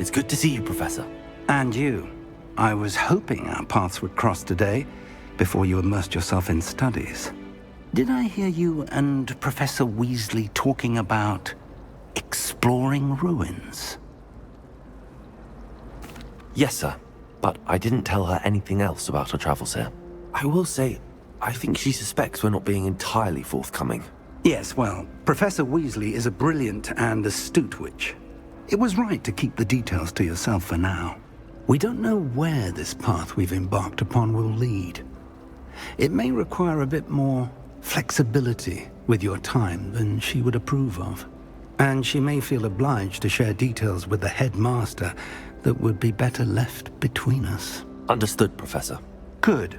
It's good to see you, Professor. And you. I was hoping our paths would cross today, before you immersed yourself in studies. Did I hear you and Professor Weasley talking about exploring ruins? Yes, sir. But I didn't tell her anything else about our travels here. I will say, I think she suspects we're not being entirely forthcoming. Yes, well, Professor Weasley is a brilliant and astute witch. It was right to keep the details to yourself for now. We don't know where this path we've embarked upon will lead. It may require a bit more flexibility with your time than she would approve of. And she may feel obliged to share details with the headmaster that would be better left between us. Understood, Professor. Good.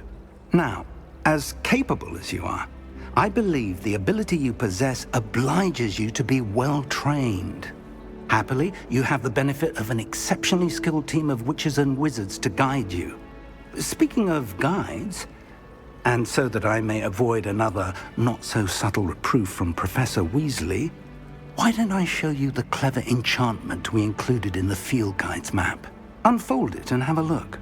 Now, as capable as you are, I believe the ability you possess obliges you to be well-trained. Happily, you have the benefit of an exceptionally skilled team of witches and wizards to guide you. Speaking of guides, and so that I may avoid another not-so-subtle reproof from Professor Weasley, why don't I show you the clever enchantment we included in the field guide's map? Unfold it and have a look.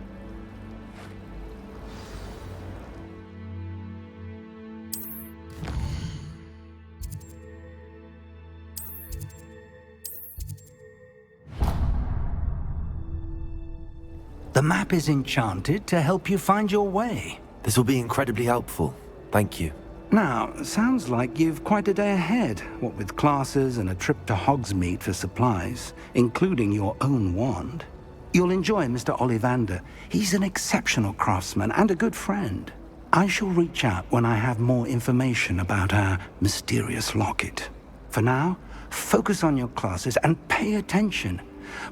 The map is enchanted to help you find your way. This will be incredibly helpful. Thank you. Now, sounds like you've quite a day ahead, what with classes and a trip to Hogsmeade for supplies, including your own wand. You'll enjoy Mr. Ollivander. He's an exceptional craftsman and a good friend. I shall reach out when I have more information about our mysterious locket. For now, focus on your classes and pay attention.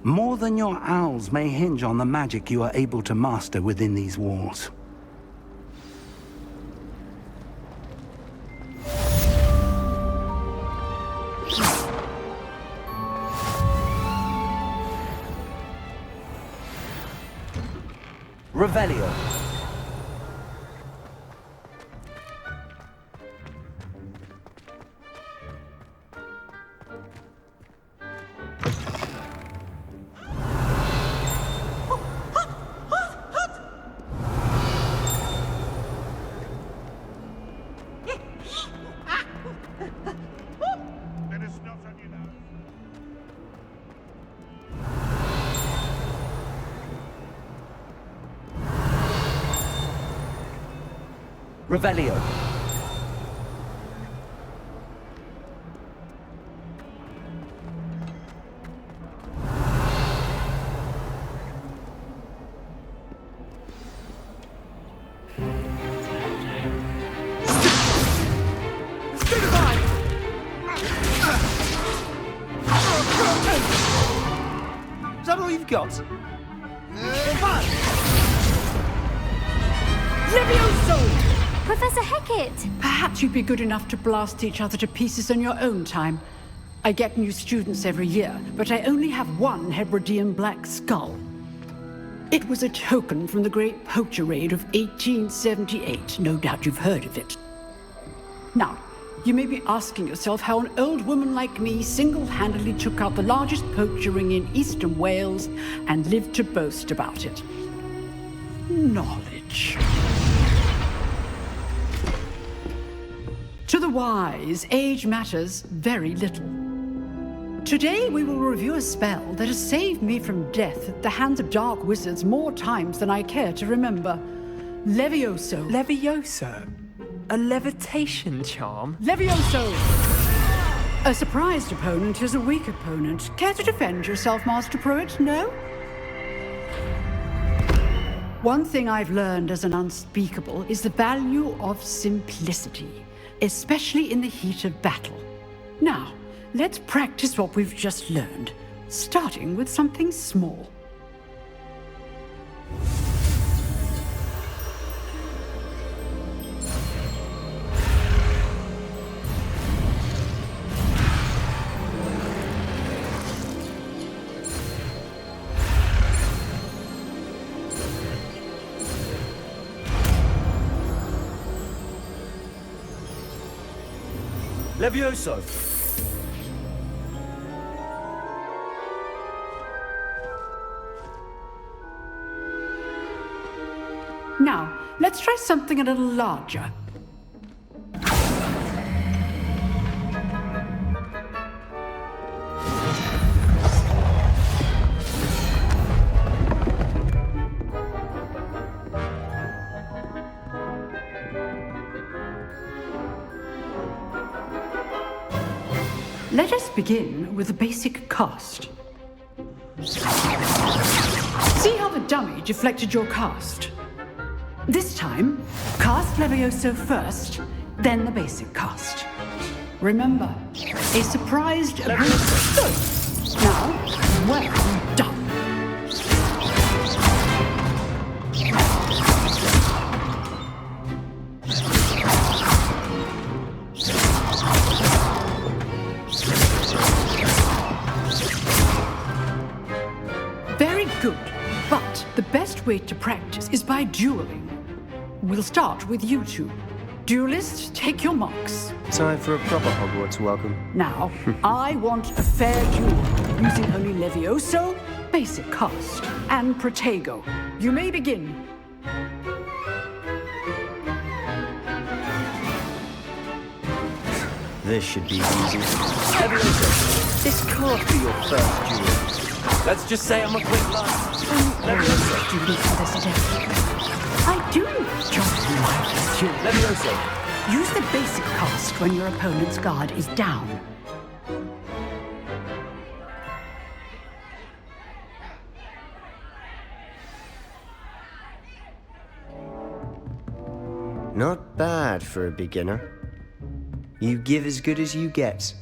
More than your owls may hinge on the magic you are able to master within these walls. Revelio. Revelio. Is that all you've got? Levioso! Professor Hecat! Perhaps you'd be good enough to blast each other to pieces on your own time. I get new students every year, but I only have one Hebridean black skull. It was a token from the Great Poacher Raid of 1878. No doubt you've heard of it. Now, you may be asking yourself how an old woman like me single-handedly took out the largest poacher ring in eastern Wales and lived to boast about it. Knowledge. To the wise, age matters very little. Today we will review a spell that has saved me from death at the hands of dark wizards more times than I care to remember. Levioso. Levioso? A levitation charm? Levioso! A surprised opponent is a weak opponent. Care to defend yourself, Master Pruitt? No? One thing I've learned as an unspeakable is the value of simplicity, especially in the heat of battle. Now, let's practice what we've just learned, starting with something small. Levioso! Now, let's try something a little larger. Let us begin with the basic cast. See how the dummy deflected your cast? This time, cast Levioso first, then the basic cast. Remember, a surprised Levioso. Good. Now, well done. Very good, but the best way to practice is by dueling. We'll start with you two. Duelists, take your marks. Time for a proper Hogwarts welcome. Now, I want a fair duel, using only Levioso, basic cast, and Protego. You may begin. This should be easy. Levioso, this can't be your first duel. Let's just say I'm a quick laugh. Levioso. Do you need for this today? I do join my duel. Levioso. Use the basic cast when your opponent's guard is down. Not bad for a beginner. You give as good as you get.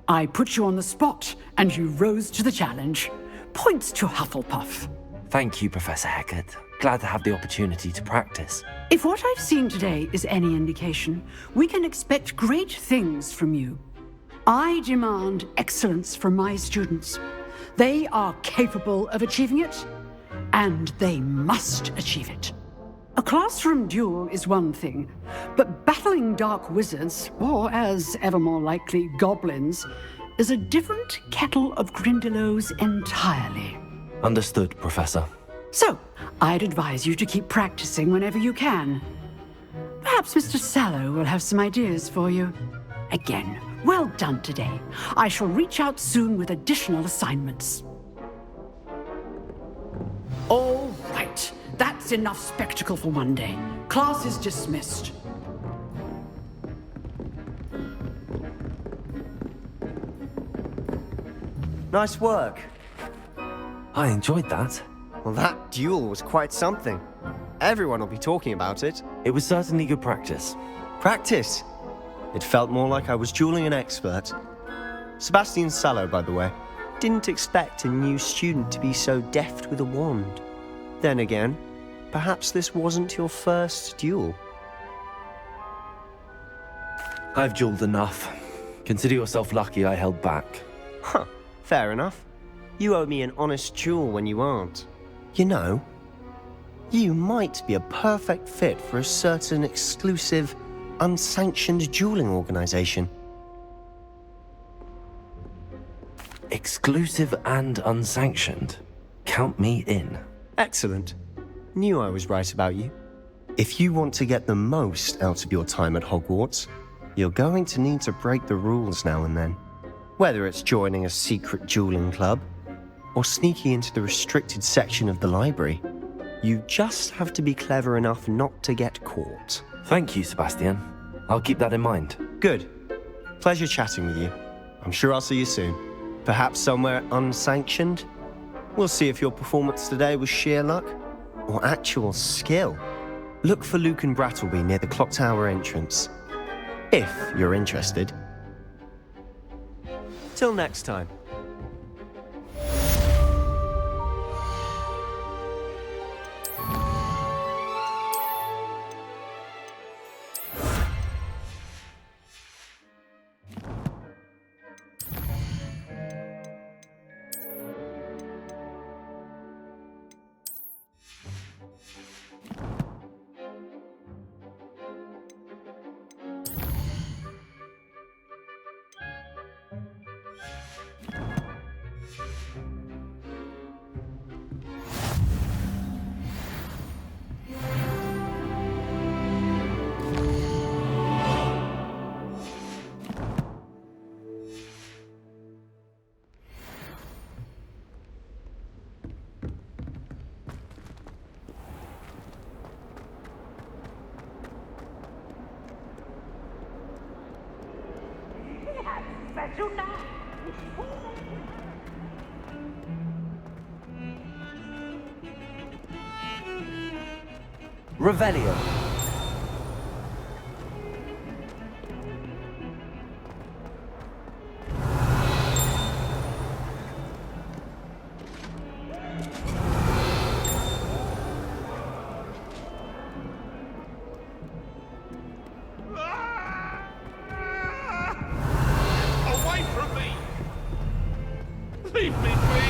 I put you on the spot, and you rose to the challenge. Points to Hufflepuff. Thank you, Professor Hecat. Glad to have the opportunity to practice. If what I've seen today is any indication, we can expect great things from you. I demand excellence from my students. They are capable of achieving it, and they must achieve it. A classroom duel is one thing, but battling dark wizards, or as ever more likely, goblins, is a different kettle of Grindylows entirely. Understood, Professor. So, I'd advise you to keep practicing whenever you can. Perhaps Mr. Sallow will have some ideas for you. Again, well done today. I shall reach out soon with additional assignments. All right. That's enough spectacle for one day. Class is dismissed. Nice work. I enjoyed that. Well, that duel was quite something. Everyone will be talking about it. It was certainly good practice. Practice. It felt more like I was dueling an expert. Sebastian Sallow, by the way. Didn't expect a new student to be so deft with a wand. Then again, perhaps this wasn't your first duel. I've dueled enough. Consider yourself lucky I held back. Huh, fair enough. You owe me an honest duel when you aren't. You know, you might be a perfect fit for a certain exclusive, unsanctioned dueling organization. Exclusive and unsanctioned. Count me in. Excellent. Knew I was right about you. If you want to get the most out of your time at Hogwarts, you're going to need to break the rules now and then. Whether it's joining a secret dueling club, or sneaking into the restricted section of the library, you just have to be clever enough not to get caught. Thank you, Sebastian. I'll keep that in mind. Good. Pleasure chatting with you. I'm sure I'll see you soon. Perhaps somewhere unsanctioned? We'll see if your performance today was sheer luck or actual skill. Look for Luke and Brattleby near the clock tower entrance, if you're interested. Till next time. Revelio. Away from me! Leave me be!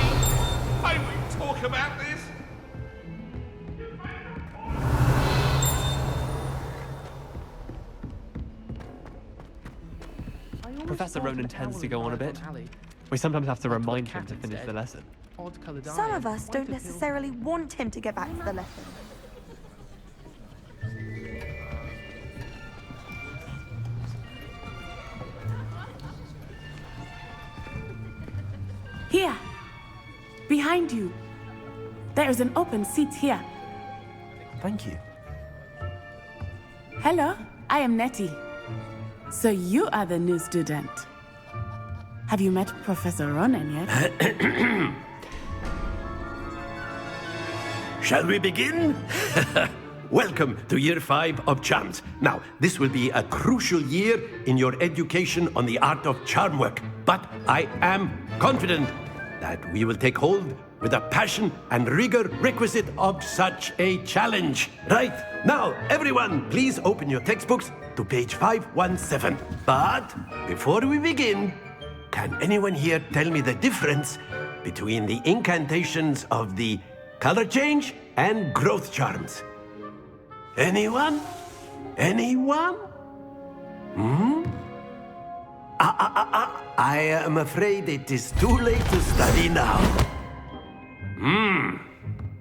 I won't talk about this! Professor Ronan tends to go on a bit. We sometimes have to remind him to finish the lesson. Some of us don't necessarily want him to get back to the lesson. Here, behind you. There is an open seat here. Thank you. Hello, I am Nettie. So you are the new student. Have you met Professor Ronan yet? Shall we begin? Welcome to Year 5 of Charms. Now, this will be a crucial year in your education on the art of charm work. But I am confident that we will take hold with the passion and rigor requisite of such a challenge. Right, now, everyone, please open your textbooks to page 517. But before we begin, can anyone here tell me the difference between the incantations of the color change and growth charms? Anyone? Anyone? I am afraid it is too late to study now.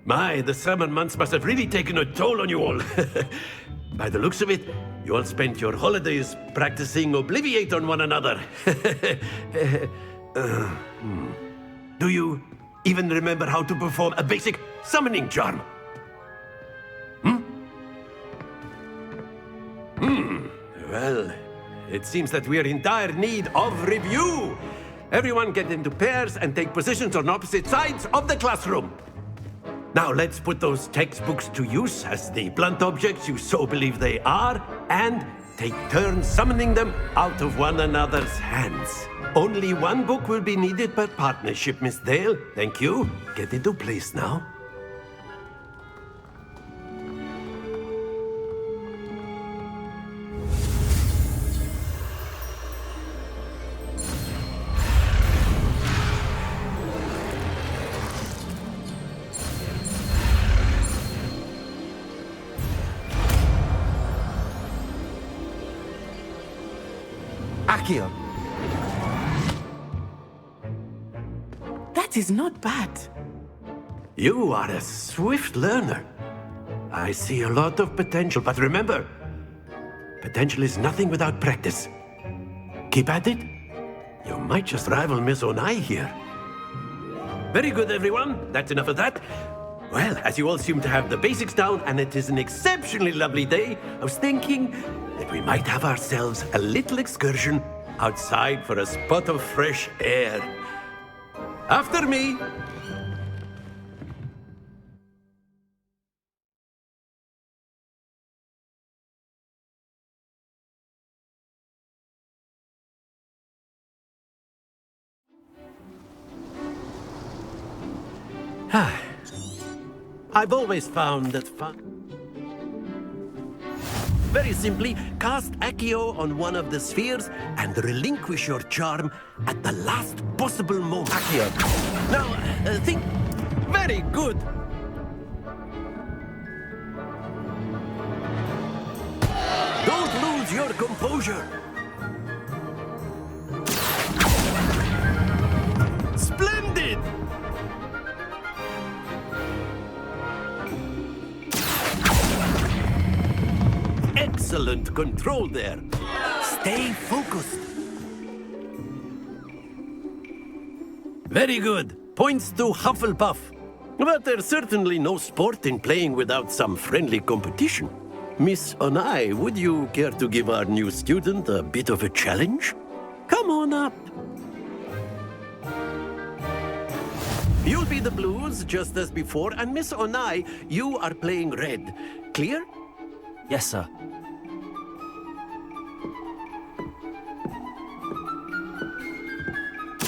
My, the summer months must have really taken a toll on you all. By the looks of it, you all spent your holidays practicing Obliviate on one another. Do you even remember how to perform a basic summoning charm? Well, it seems that we are in dire need of review. Everyone get into pairs and take positions on opposite sides of the classroom. Now let's put those textbooks to use as the blunt objects you so believe they are, and take turns summoning them out of one another's hands. Only one book will be needed per partnership, Miss Dale. Thank you. Get into place now. Accio. That is not bad. You are a swift learner. I see a lot of potential, but remember, potential is nothing without practice. Keep at it. You might just rival Miss Onai here. Very good, everyone. That's enough of that. Well, as you all seem to have the basics down, and it is an exceptionally lovely day, I was thinking that we might have ourselves a little excursion outside for a spot of fresh air. After me. I've always found that very simply, cast Accio on one of the spheres and relinquish your charm at the last possible moment. Accio. Now, think. Very good. Don't lose your composure. Splendid! Excellent control there. Stay focused. Very good. Points to Hufflepuff. But there's certainly no sport in playing without some friendly competition. Miss Onai, would you care to give our new student a bit of a challenge? Come on up. You'll be the blues, just as before, and Miss Onai, you are playing red. Clear? Yes, sir.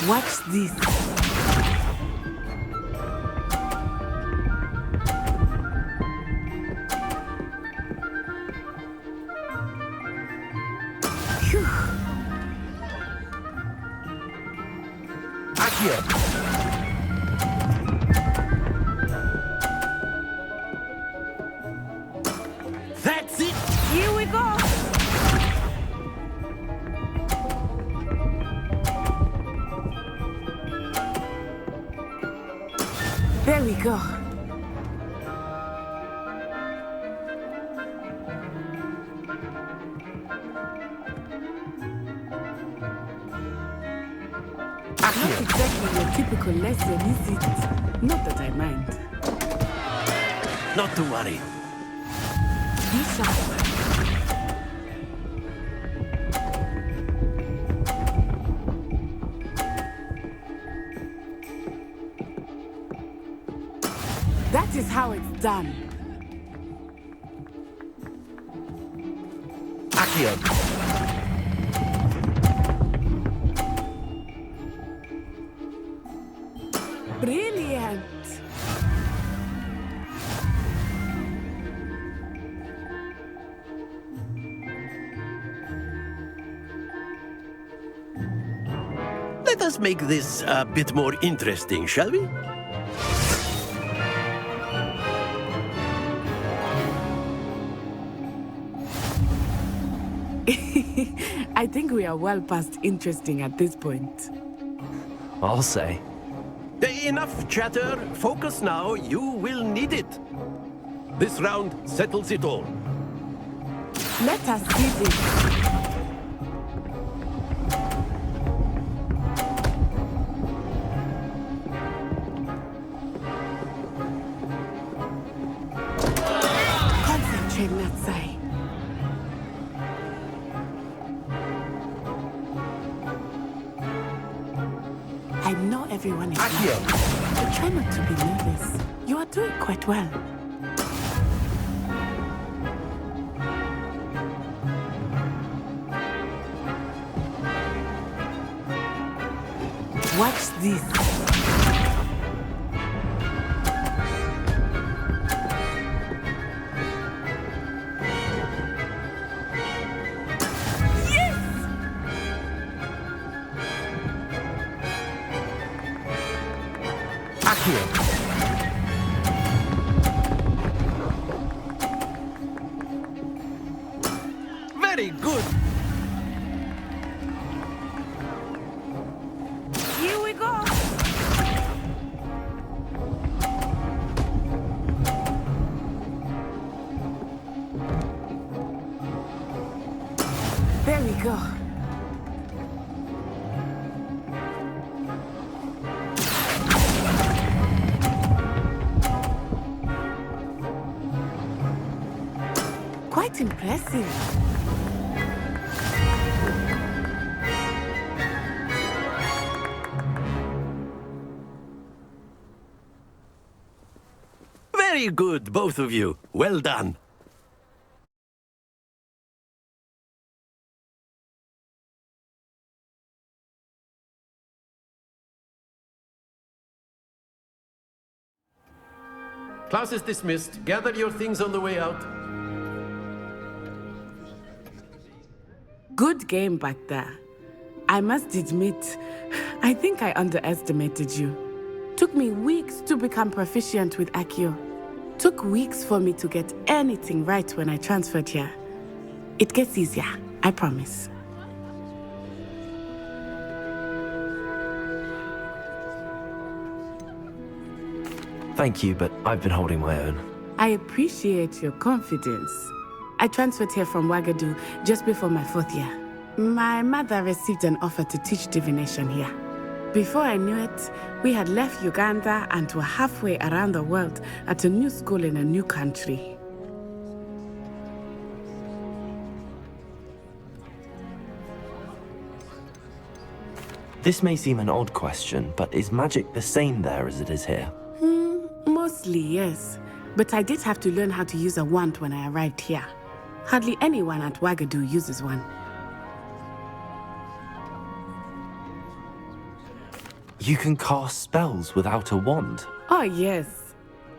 Watch this. Phew. Accio. That's it! Here we go. There we go. Not exactly your typical lesson, is it? Not that I mind. Not to worry. Be sharp. That is how it's done. Accio. Brilliant. Let us make this a bit more interesting, shall we? I think we are well past interesting at this point. I'll say. Enough chatter. Focus now. You will need it. This round settles it all. Let us see this. Concentrate, Natsai. I know everyone is Accio. but try not to be nervous. You are doing quite well. Watch this. Accio. Very good. Here we go. There we go. Quite impressive. Very good, both of you. Well done. Class is dismissed. Gather your things on the way out. Good game back there. I must admit, I think I underestimated you. Took me weeks to become proficient with Accio. Took weeks for me to get anything right when I transferred here. It gets easier, I promise. Thank you, but I've been holding my own. I appreciate your confidence. I transferred here from Ouagadougou just before my 4th year. My mother received an offer to teach divination here. Before I knew it, we had left Uganda and were halfway around the world at a new school in a new country. This may seem an odd question, but is magic the same there as it is here? Mostly, yes. But I did have to learn how to use a wand when I arrived here. Hardly anyone at Wagadu uses one. You can cast spells without a wand. Oh, yes.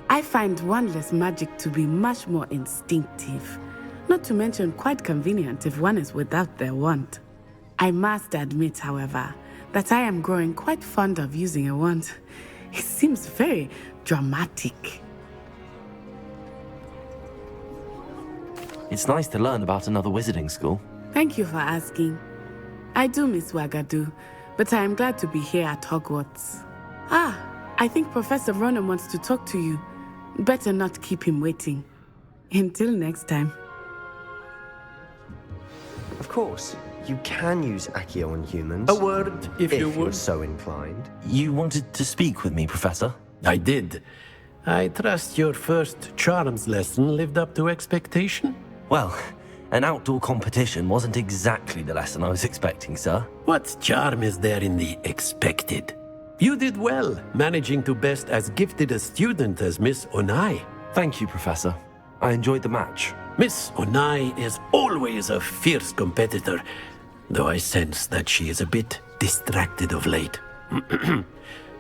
I find wandless magic to be much more instinctive. Not to mention quite convenient if one is without their wand. I must admit, however, that I am growing quite fond of using a wand. It seems very dramatic. It's nice to learn about another wizarding school. Thank you for asking. I do miss Wagadu, but I am glad to be here at Hogwarts. I think Professor Ronan wants to talk to you. Better not keep him waiting. Until next time. Of course, you can use Accio on humans. A word, if you you're would. so inclined. You wanted to speak with me, Professor? I did. I trust your first charms lesson lived up to expectation? Well, an outdoor competition wasn't exactly the lesson I was expecting, sir. What charm is there in the expected? You did well, managing to best as gifted a student as Miss Onai. Thank you, Professor. I enjoyed the match. Miss Onai is always a fierce competitor, though I sense that she is a bit distracted of late.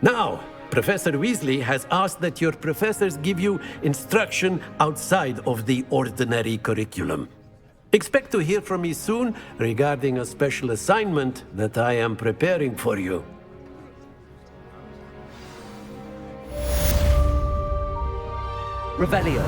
Now, Professor Weasley has asked that your professors give you instruction outside of the ordinary curriculum. Expect to hear from me soon regarding a special assignment that I am preparing for you. Revelio.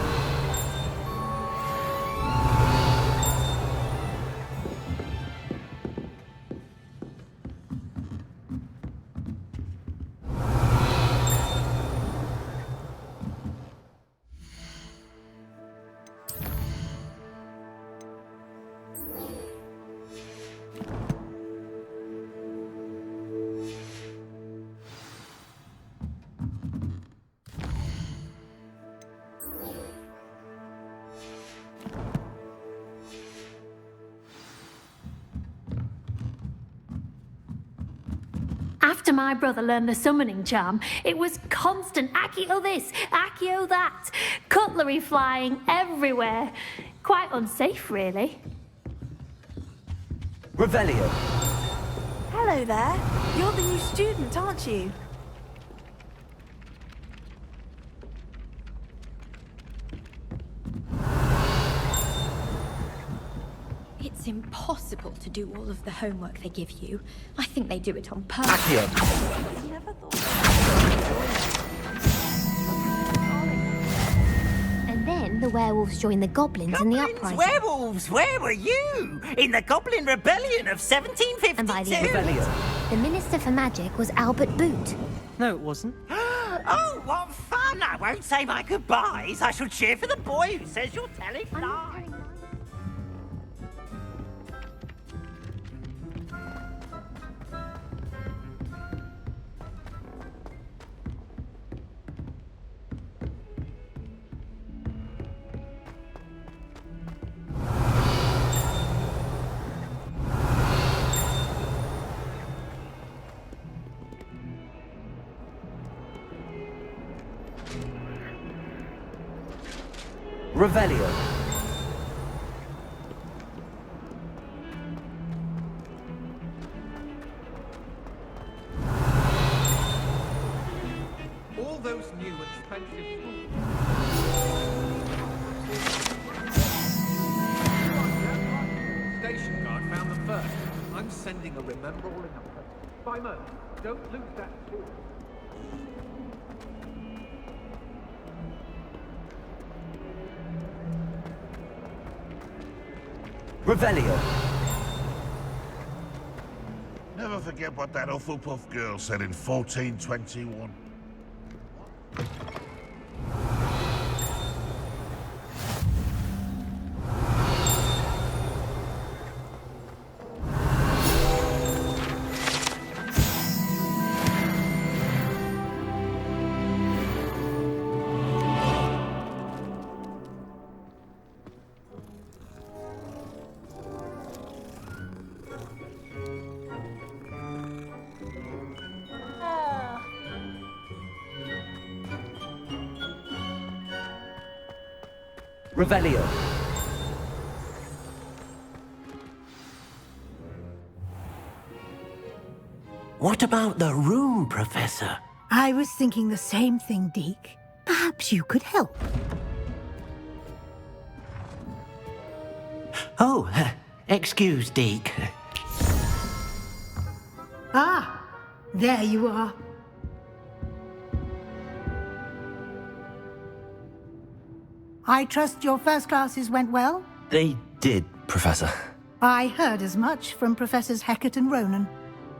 After my brother learned the summoning charm, it was constant Accio this, Accio that, cutlery flying everywhere. Quite unsafe, really. Revelio. Hello there. You're the new student, aren't you? It's impossible to do all of the homework they give you. I think they do it on purpose. Accio. Never thought. And then the werewolves joined the goblins in the uprising. Werewolves, where were you? In the Goblin Rebellion of 1752? And by the end, Revelio. the Minister for Magic was Albert Boot. No, it wasn't. Oh, what fun! I won't say my goodbyes. I shall cheer for the boy who says you're telling lies. Revelio. All those new expensive schools. Station guard found them first. I'm sending a remember all in a Simon, don't lose that sword. Revelio. Never forget what that Hufflepuff girl said in 1421. Revelio. What about the room, Professor? I was thinking the same thing, Deke. Perhaps you could help. Oh, excuse, Deke. Ah, there you are. I trust your first classes went well? They did, Professor. I heard as much from Professors Hecat and Ronan.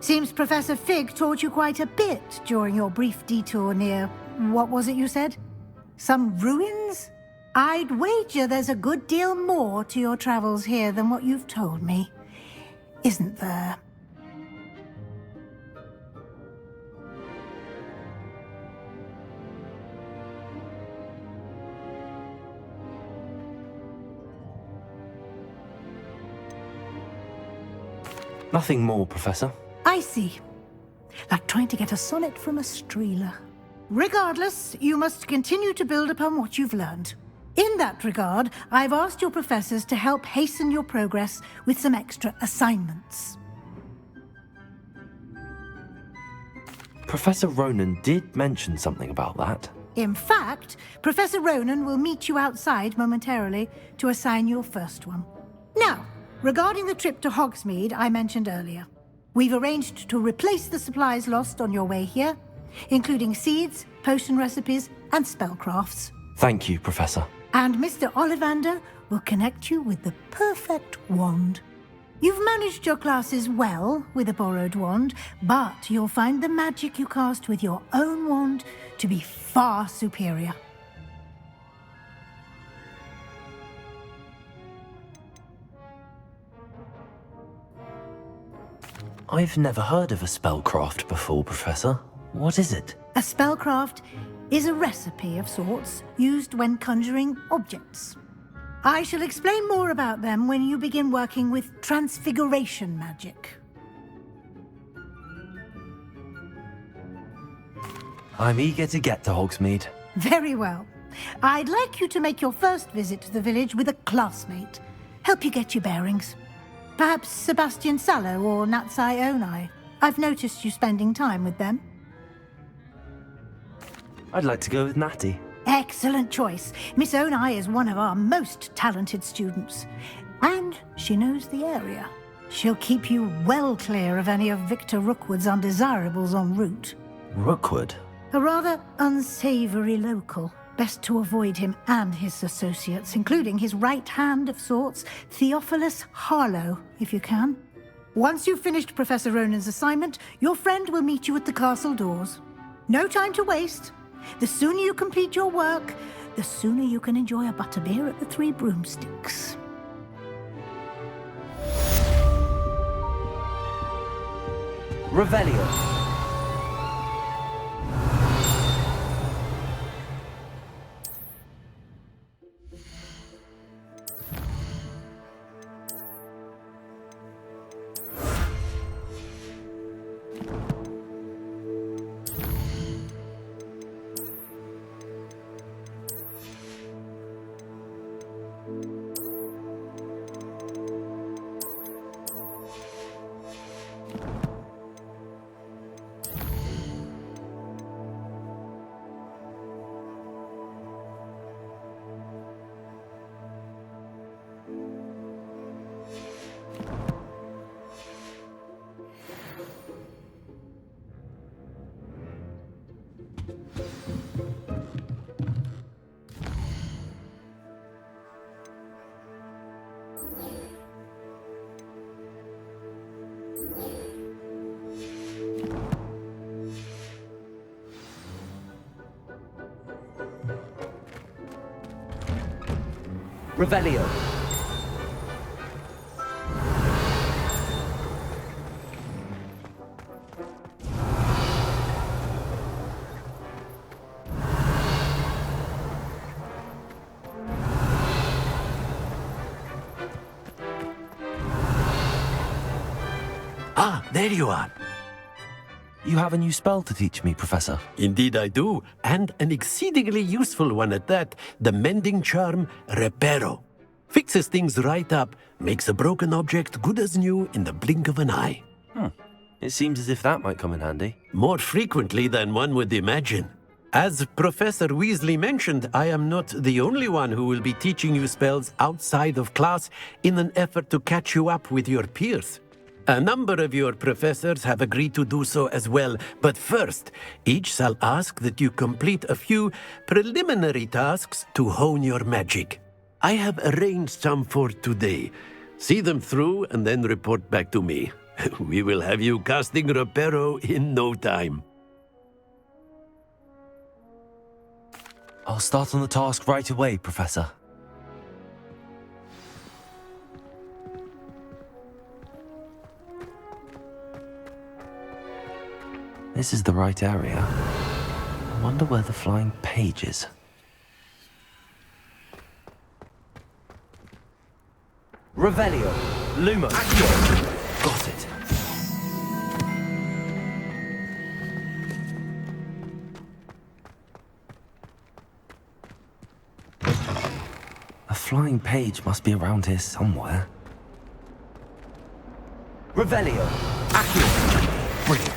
Seems Professor Fig taught you quite a bit during your brief detour near... what was it you said? Some ruins? I'd wager there's a good deal more to your travels here than what you've told me. Isn't there? Nothing more, Professor. I see. Like trying to get a sonnet from a streeler. Regardless, you must continue to build upon what you've learned. In that regard, I've asked your professors to help hasten your progress with some extra assignments. Professor Ronan did mention something about that. In fact, Professor Ronan will meet you outside momentarily to assign your first one. Now, regarding the trip to Hogsmeade I mentioned earlier, we've arranged to replace the supplies lost on your way here, including seeds, potion recipes, and spellcrafts. Thank you, Professor. And Mr. Ollivander will connect you with the perfect wand. You've managed your classes well with a borrowed wand, but you'll find the magic you cast with your own wand to be far superior. I've never heard of a spellcraft before, Professor. What is it? A spellcraft is a recipe of sorts used when conjuring objects. I shall explain more about them when you begin working with transfiguration magic. I'm eager to get to Hogsmeade. Very well. I'd like you to make your first visit to the village with a classmate. Help you get your bearings. Perhaps Sebastian Sallow or Natsai Onai. I've noticed you spending time with them. I'd like to go with Natty. Excellent choice. Miss Onai is one of our most talented students. And she knows the area. She'll keep you well clear of any of Victor Rookwood's undesirables en route. Rookwood? A rather unsavory local. Best to avoid him and his associates, including his right hand of sorts, Theophilus Harlow, if you can. Once you've finished Professor Ronan's assignment, your friend will meet you at the castle doors. No time to waste. The sooner you complete your work, the sooner you can enjoy a butterbeer at the Three Broomsticks. Revelio. Revelio. Ah, there you are. You have a new spell to teach me, Professor. Indeed I do, and an exceedingly useful one at that, the mending charm Reparo. Fixes things right up, makes a broken object good as new in the blink of an eye. It seems as if that might come in handy. More frequently than one would imagine. As Professor Weasley mentioned, I am not the only one who will be teaching you spells outside of class in an effort to catch you up with your peers. A number of your professors have agreed to do so as well, but first, each shall ask that you complete a few preliminary tasks to hone your magic. I have arranged some for today. See them through and then report back to me. We will have you casting Reparo in no time. I'll start on the task right away, Professor. This is the right area. I wonder where the flying page is. Revelio. Lumos. Got it. A flying page must be around here somewhere. Revelio. Brilliant.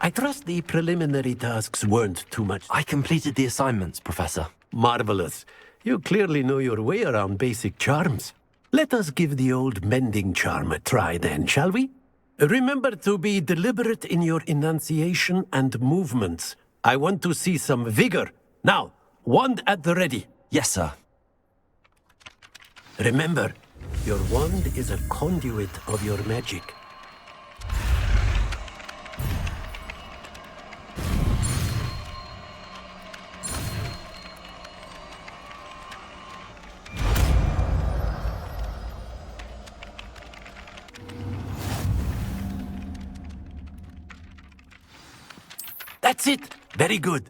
I trust the preliminary tasks weren't too much. I completed the assignments, Professor. Marvelous. You clearly know your way around basic charms. Let us give the old mending charm a try then, shall we? Remember to be deliberate in your enunciation and movements. I want to see some vigor. Now, wand at the ready. Yes, sir. Remember, your wand is a conduit of your magic. That's it! Very good.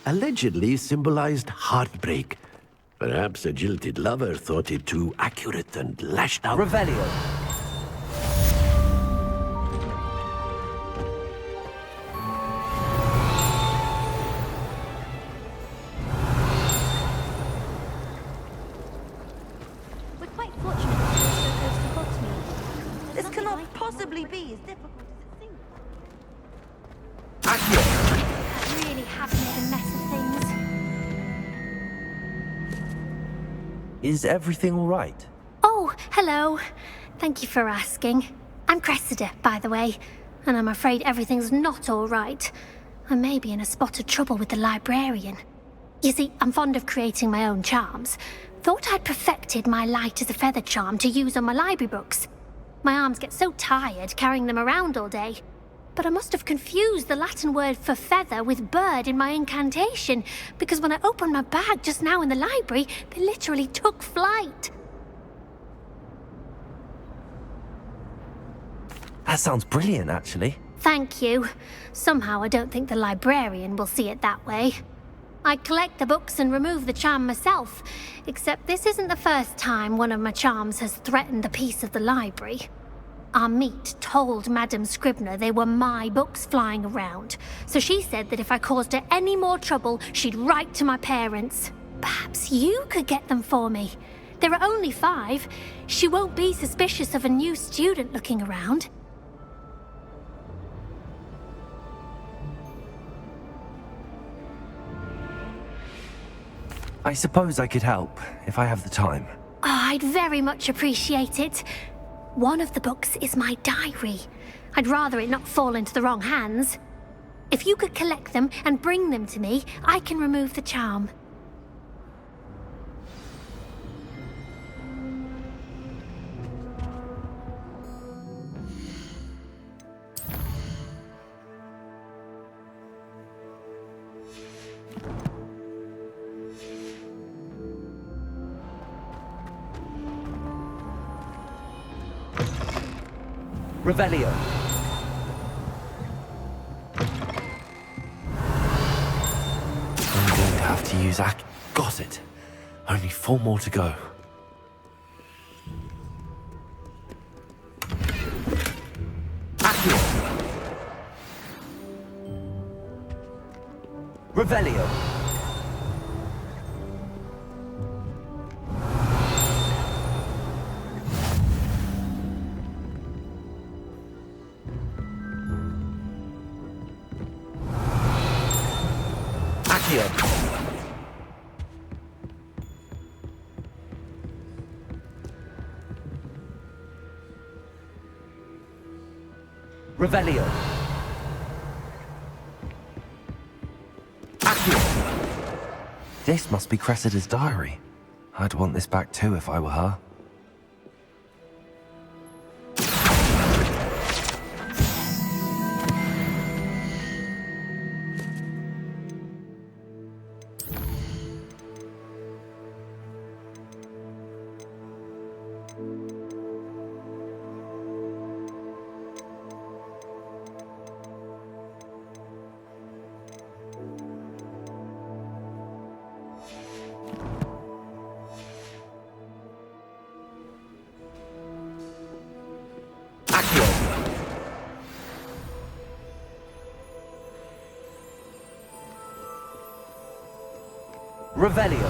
Allegedly symbolized heartbreak. Perhaps a jilted lover thought it too accurate and lashed out. Revelio. We're quite fortunate that we're so close to Hogsmeade. This cannot possibly be as difficult as it seems. Accio. I really have made a mess of things. Is everything all right? Oh, hello. Thank you for asking. I'm Cressida, by the way, and I'm afraid everything's not all right. I may be in a spot of trouble with the librarian. You see, I'm fond of creating my own charms. Thought I'd perfected my light as a feather charm to use on my library books. My arms get so tired carrying them around all day. But I must have confused the Latin word for feather with bird in my incantation, because when I opened my bag just now in the library, they literally took flight. That sounds brilliant, actually. Thank you. Somehow I don't think the librarian will see it that way. I collect the books and remove the charm myself, except this isn't the first time one of my charms has threatened the peace of the library. Our meet told Madame Scribner they were my books flying around, so she said that if I caused her any more trouble, she'd write to my parents. Perhaps you could get them for me. There are only 5. She won't be suspicious of a new student looking around. I suppose I could help, if I have the time. Oh, I'd very much appreciate it. One of the books is my diary. I'd rather it not fall into the wrong hands. If you could collect them and bring them to me, I can remove the charm. Revelio. I'm going to have to use Got it. Only 4 more to go. Accio. Revelio. Accio. Revelio. Accio. This must be Cressida's diary. I'd want this back too if I were her. Revelio.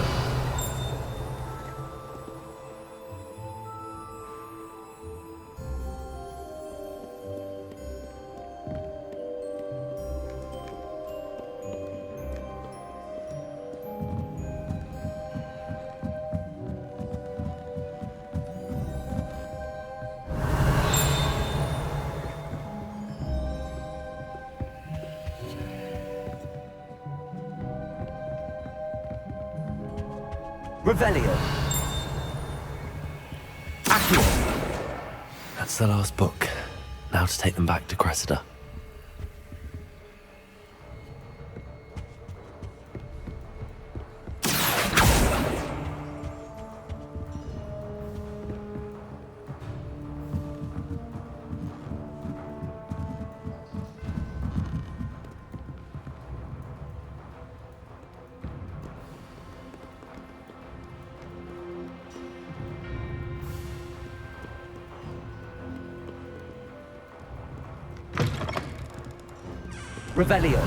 Revelio. Accio. That's the last book. Now to take them back to Cressida. Revelio.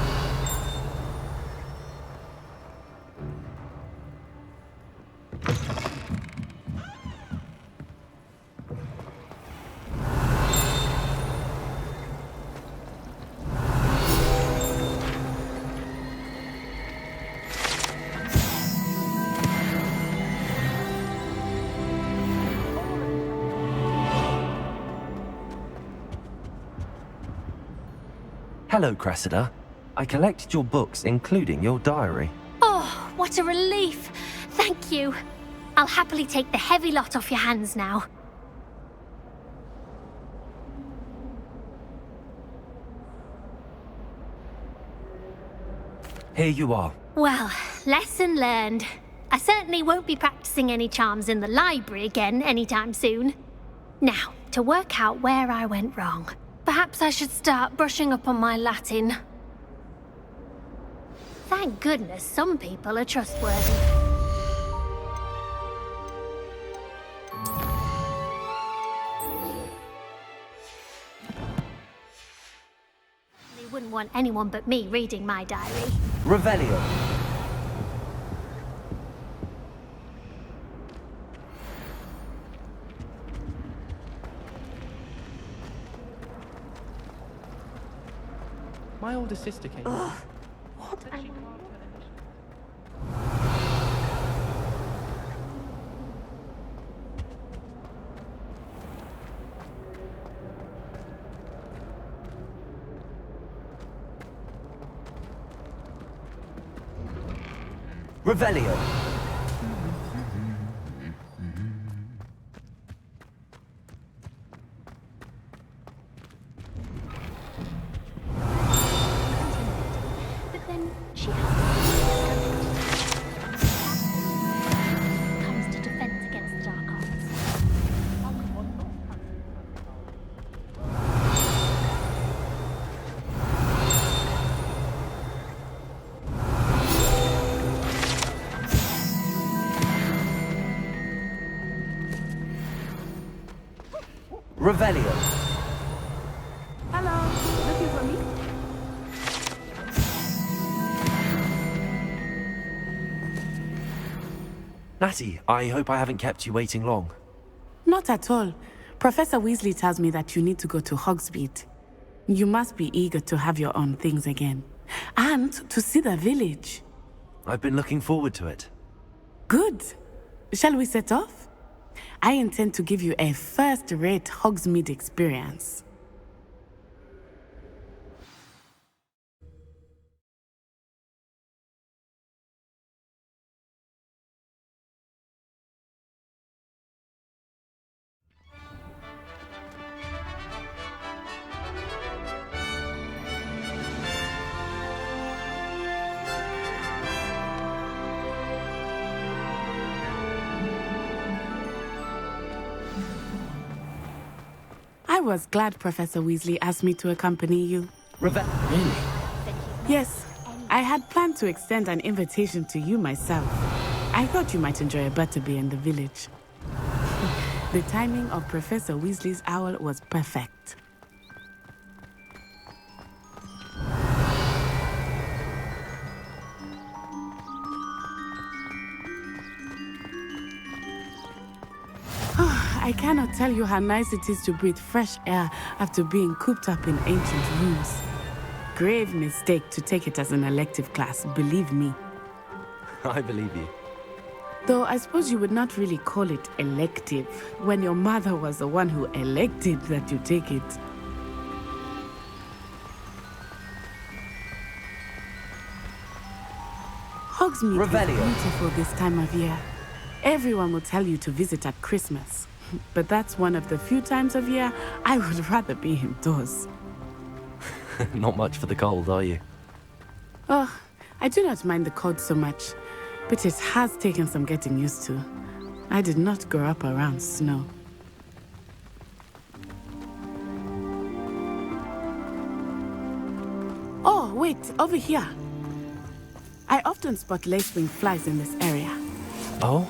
Hello, Cressida. I collected your books, including your diary. Oh, what a relief. Thank you. I'll happily take the heavy lot off your hands now. Here you are. Well, lesson learned. I certainly won't be practicing any charms in the library again anytime soon. Now, to work out where I went wrong. Perhaps I should start brushing up on my Latin. Thank goodness some people are trustworthy. They wouldn't want anyone but me reading my diary. Revelio. My older sister came. Ugh. What? Revelio. But then she comes to defense against the dark arts. Revelio. Hello, looking for me? Natty, I hope I haven't kept you waiting long. Not at all. Professor Weasley tells me that you need to go to Hogsmeade. You must be eager to have your own things again. And to see the village. I've been looking forward to it. Good. Shall we set off? I intend to give you a first-rate Hogsmeade experience. I was glad Professor Weasley asked me to accompany you. Really? Yes, I had planned to extend an invitation to you myself. I thought you might enjoy a butterbeer in the village. The timing of Professor Weasley's owl was perfect. I cannot tell you how nice it is to breathe fresh air after being cooped up in ancient rooms. Grave mistake to take it as an elective class, believe me. I believe you. Though I suppose you would not really call it elective when your mother was the one who elected that you take it. Hogsmeade is beautiful this time of year. Everyone will tell you to visit at Christmas. But that's one of the few times of year I would rather be indoors. Not much for the cold, are you? Oh, I do not mind the cold so much, but it has taken some getting used to. I did not grow up around snow. Oh, wait, over here. I often spot lacewing flies in this area. Oh?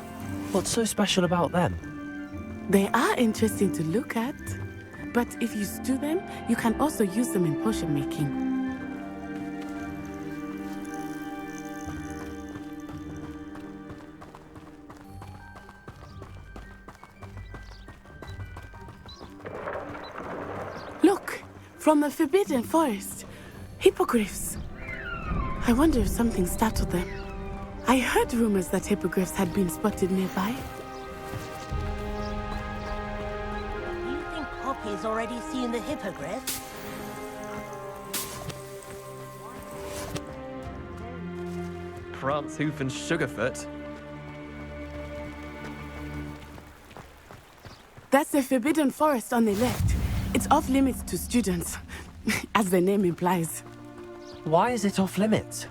What's so special about them? They are interesting to look at, but if you stew them, you can also use them in potion making. Look, from the Forbidden Forest, hippogriffs. I wonder if something startled them. I heard rumors that hippogriffs had been spotted nearby. Poppy's already seen the hippogriff. Prance, Hoof, and Sugarfoot. That's the Forbidden Forest on the left. It's off limits to students, as the name implies. Why is it off limits?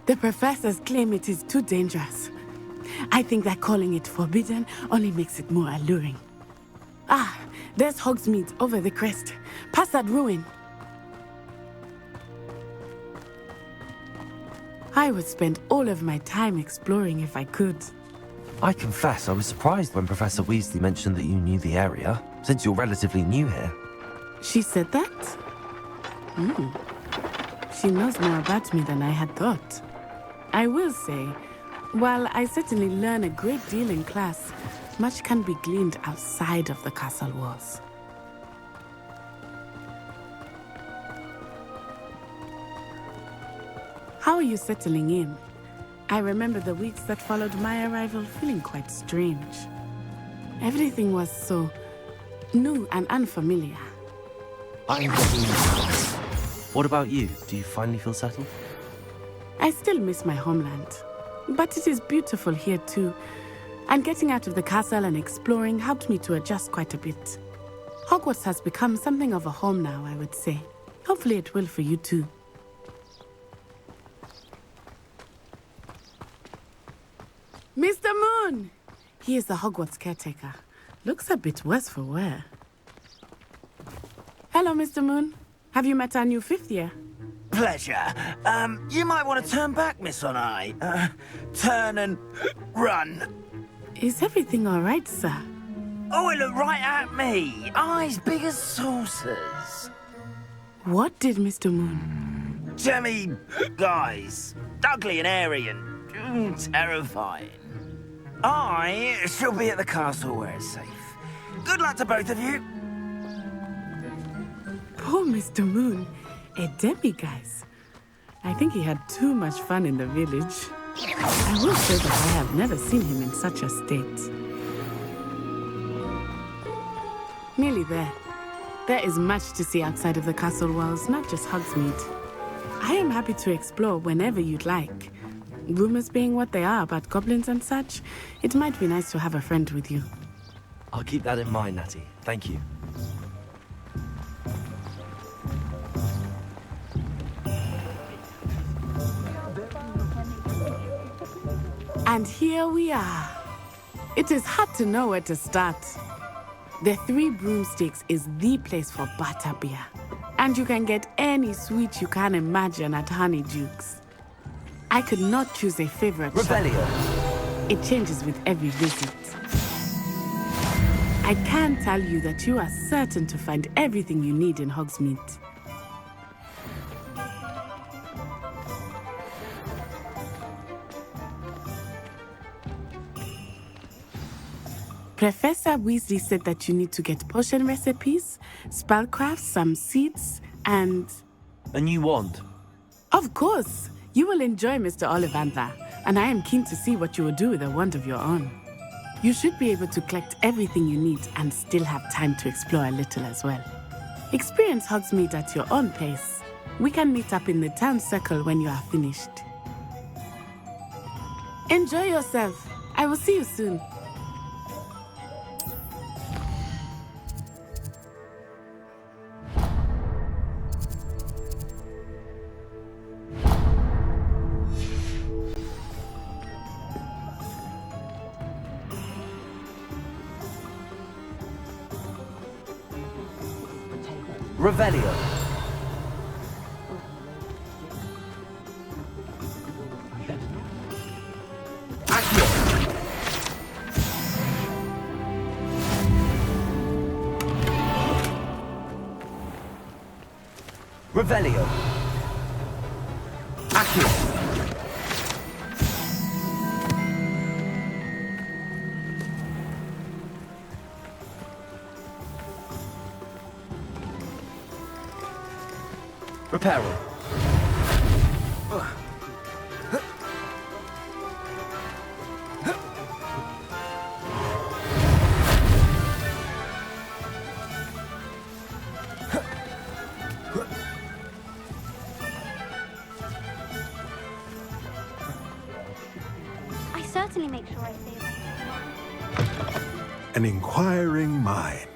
The professors claim it is too dangerous. I think that calling it forbidden only makes it more alluring. Ah, there's Hogsmeade over the crest. Past that ruin. I would spend all of my time exploring if I could. I confess I was surprised when Professor Weasley mentioned that you knew the area, since you're relatively new here. She said that? She knows more about me than I had thought. I will say, while I certainly learn a great deal in class, much can be gleaned outside of the castle walls. How are you settling in? I remember the weeks that followed my arrival feeling quite strange. Everything was so new and unfamiliar. What about you? Do you finally feel settled? I still miss my homeland, but it is beautiful here too. And getting out of the castle and exploring helped me to adjust quite a bit. Hogwarts has become something of a home now, I would say. Hopefully it will for you too. Mr. Moon! He is the Hogwarts caretaker. Looks a bit worse for wear. Hello, Mr. Moon. Have you met our new fifth year? Pleasure. You might want to turn back, Miss Onai. Turn and run. Is everything all right, sir? Oh, it looked right at me. Eyes big as saucers. What did Mr. Moon? Jemmy, guys. Ugly and airy and terrifying. I shall be at the castle where it's safe. Good luck to both of you. Poor Mr. Moon. A demi-guise. I think he had too much fun in the village. I will say that I have never seen him in such a state. Nearly there. There is much to see outside of the castle walls, not just Hogsmeade. I am happy to explore whenever you'd like. Rumors being what they are about goblins and such, it might be nice to have a friend with you. I'll keep that in mind, Natty. Thank you. And here we are. It is hard to know where to start. The Three Broomsticks is the place for butterbeer. And you can get any sweet you can imagine at Honeydukes. I could not choose a favorite shop. It changes with every visit. I can tell you that you are certain to find everything you need in Hogsmeade. Professor Weasley said that you need to get potion recipes, spellcrafts, some seeds, and... A new wand? Of course! You will enjoy Mr. Ollivander, and I am keen to see what you will do with a wand of your own. You should be able to collect everything you need and still have time to explore a little as well. Experience Hogsmeade at your own pace. We can meet up in the town circle when you are finished. Enjoy yourself. I will see you soon. Revelio. Accio. Revelio. Accio. Reparo. I certainly make sure I say that. An inquiring mind.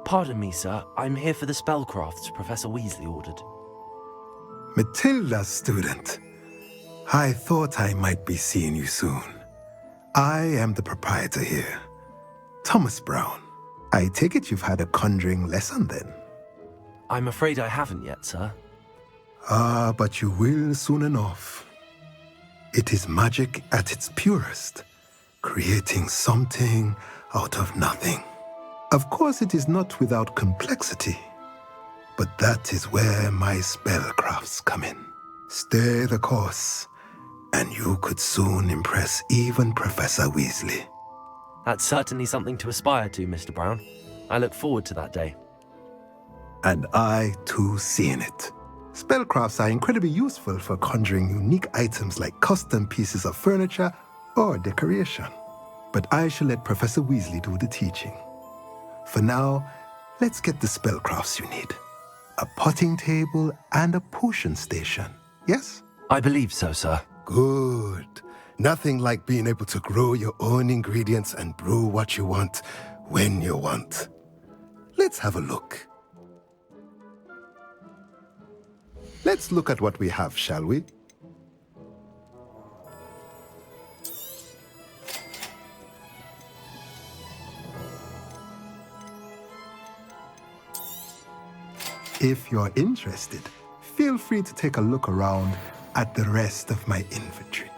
Pardon me, sir. I'm here for the spellcrafts Professor Weasley ordered. Matilda, student. I thought I might be seeing you soon. I am the proprietor here, Thomas Brown. I take it you've had a conjuring lesson then? I'm afraid I haven't yet, sir. Ah, but you will soon enough. It is magic at its purest, creating something out of nothing. Of course, it is not without complexity, but that is where my spellcrafts come in. Stay the course, and you could soon impress even Professor Weasley. That's certainly something to aspire to, Mr. Brown. I look forward to that day. And I, too, seeing it. Spellcrafts are incredibly useful for conjuring unique items like custom pieces of furniture or decoration. But I shall let Professor Weasley do the teaching. For now, let's get the spellcrafts you need. A potting table and a potion station, yes? I believe so, sir. Good. Nothing like being able to grow your own ingredients and brew what you want when you want. Let's have a look. Let's look at what we have, shall we? If you're interested, feel free to take a look around at the rest of my inventory.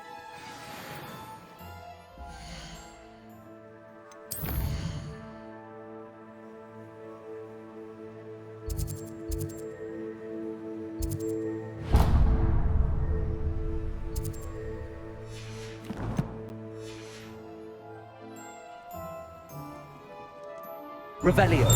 Revelio.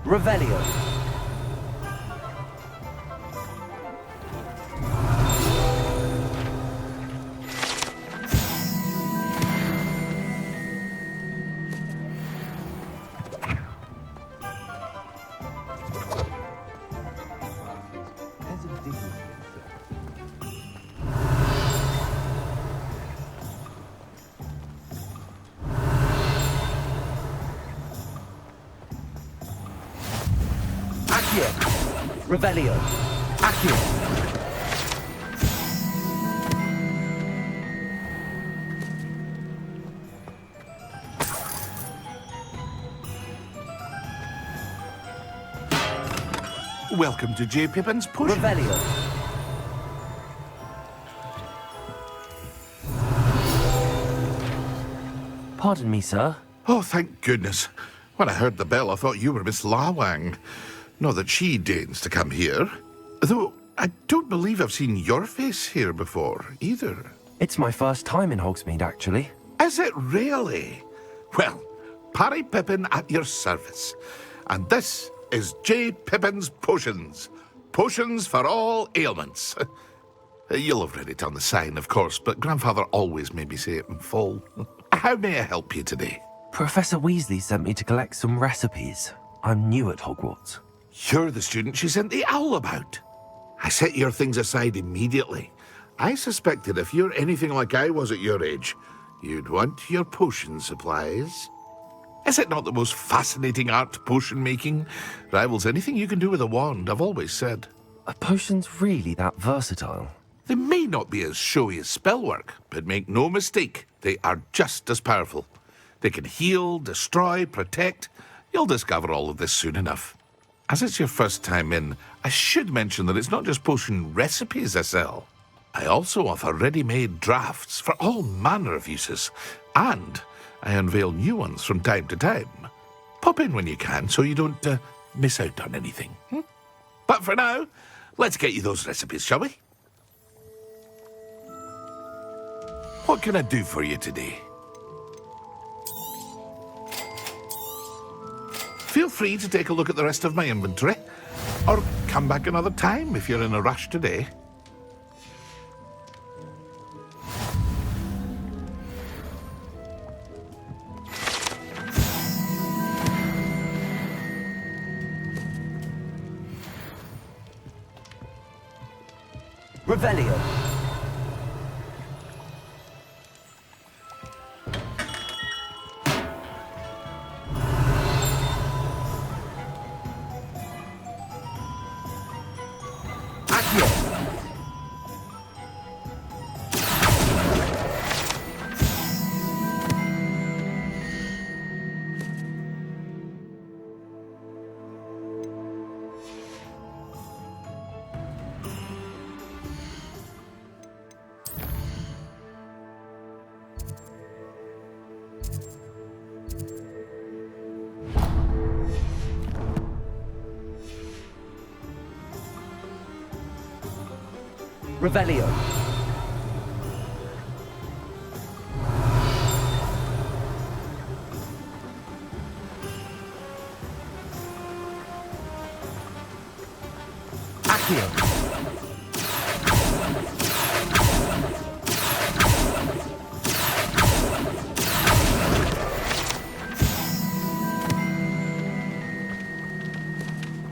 Revelio. Revelio. Accio. Welcome to J. Pippin's push. Revelio. Pardon me, sir. Oh, thank goodness. When I heard the bell, I thought you were Miss Lawang. Not that she deigns to come here. Though, I don't believe I've seen your face here before, either. It's my first time in Hogsmeade, actually. Is it really? Well, Parry Pippin at your service. And this is J. Pippin's Potions. Potions for all ailments. You'll have read it on the sign, of course, but Grandfather always made me say it in full. How may I help you today? Professor Weasley sent me to collect some recipes. I'm new at Hogwarts. You're the student she sent the owl about. I set your things aside immediately. I suspected if you're anything like I was at your age, you'd want your potion supplies. Is it not the most fascinating art, potion making? Rivals anything you can do with a wand, I've always said. Are potions really that versatile? They may not be as showy as spellwork, but make no mistake, they are just as powerful. They can heal, destroy, protect. You'll discover all of this soon enough. As it's your first time in, I should mention that it's not just potion recipes I sell. I also offer ready-made drafts for all manner of uses, and I unveil new ones from time to time. Pop in when you can so you don't miss out on anything. But for now, let's get you those recipes, shall we? What can I do for you today? Feel free to take a look at the rest of my inventory, or come back another time if you're in a rush today. Revelio. Revelio. Accio.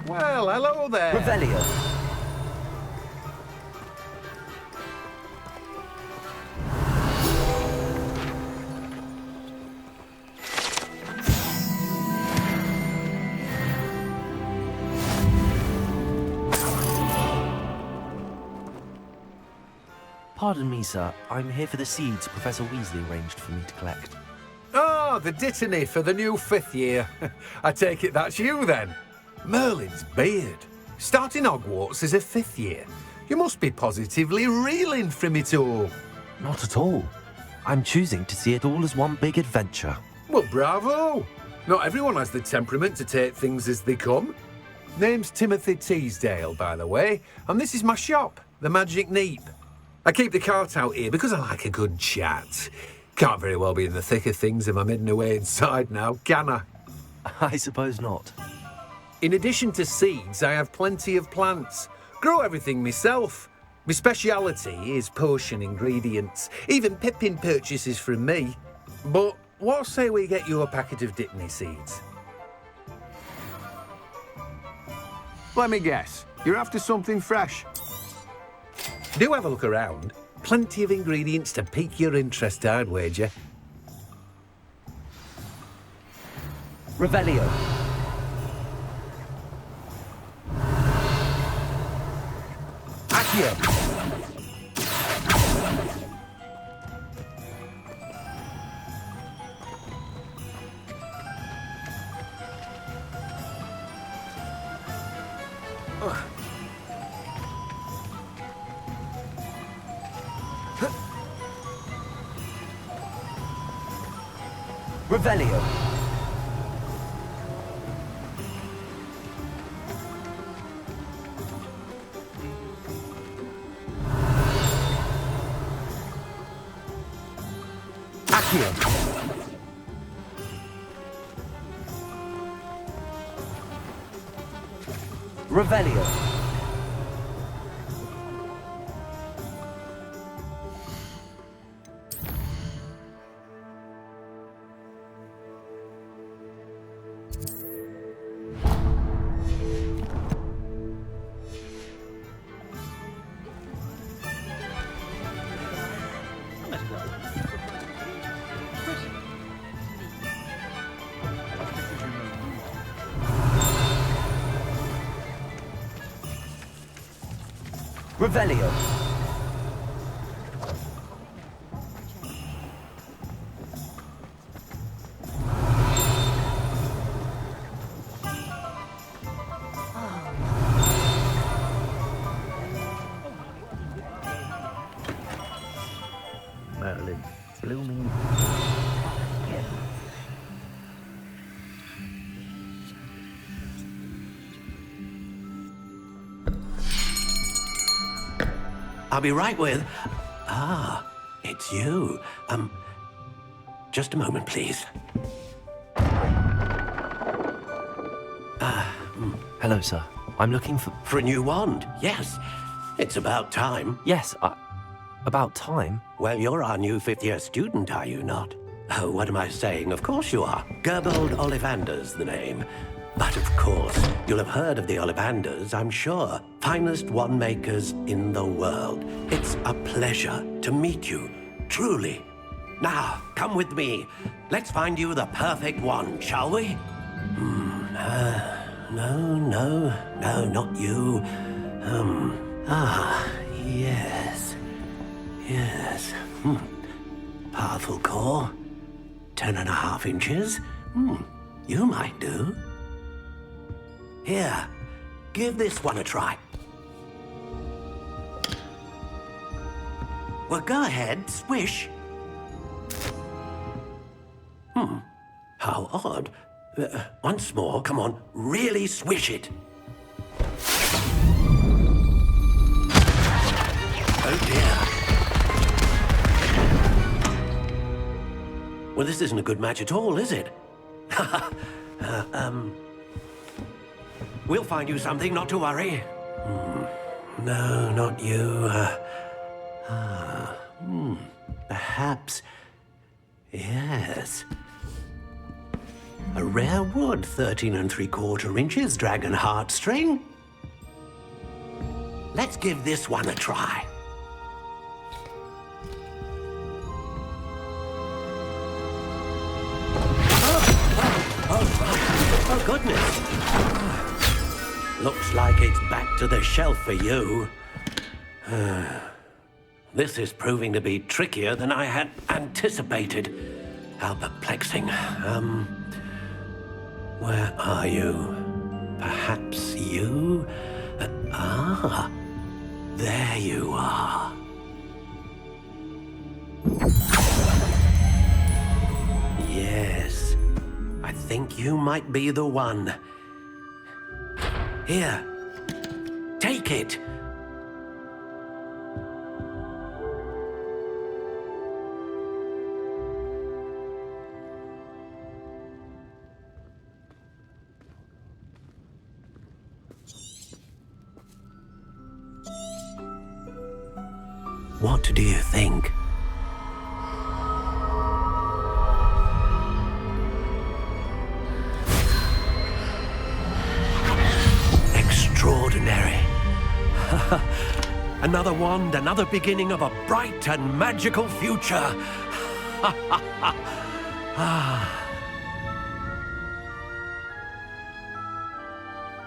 Well, hello there. Revelio. Pardon me, sir. I'm here for the seeds Professor Weasley arranged for me to collect. Oh, the dittany for the new 5th year. I take it that's you, then. Merlin's beard. Starting Hogwarts as a 5th year. You must be positively reeling from it all. Not at all. I'm choosing to see it all as one big adventure. Well, bravo. Not everyone has the temperament to take things as they come. Name's Timothy Teasdale, by the way, and this is my shop, the Magic Neep. I keep the cart out here because I like a good chat. Can't very well be in the thick of things if I'm hidden away inside now, can I? I suppose not. In addition to seeds, I have plenty of plants. Grow everything myself. My speciality is potion ingredients. Even Pippin purchases from me. But what say we get you a packet of Dittany seeds? Let me guess. You're after something fresh. Do have a look around. Plenty of ingredients to pique your interest, I'd wager. Revelio. Accio. Revelio. Accio. Revelio. Revelio. Merlin, blooming. I'll be right with... Ah, it's you. Just a moment, please. Hello, sir. I'm looking for... For a new wand, yes. It's about time. Yes, about time? Well, you're our new 5th-year student, are you not? Oh, what am I saying? Of course you are. Gerbold Ollivander's the name. But of course, you'll have heard of the Ollivanders, I'm sure. Finest wand makers in the world. It's a pleasure to meet you, truly. Now, come with me. Let's find you the perfect wand, shall we? No, not you. Yes. Powerful core. 10.5 inches. You might do. Here, give this one a try. Well, go ahead, swish. How odd. Once more, come on, really swish it. Oh dear. Well, this isn't a good match at all, is it? We'll find you something, not to worry. No, not you. Perhaps. Yes. A rare wood, 13 3/4 inches, dragon heartstring. Let's give this one a try. Oh, goodness. Looks like it's back to the shelf for you. This is proving to be trickier than I had anticipated. How perplexing. Where are you? Perhaps you? There you are. Yes, I think you might be the one. Here, take it. What do you think? Extraordinary. Another wand, another beginning of a bright and magical future.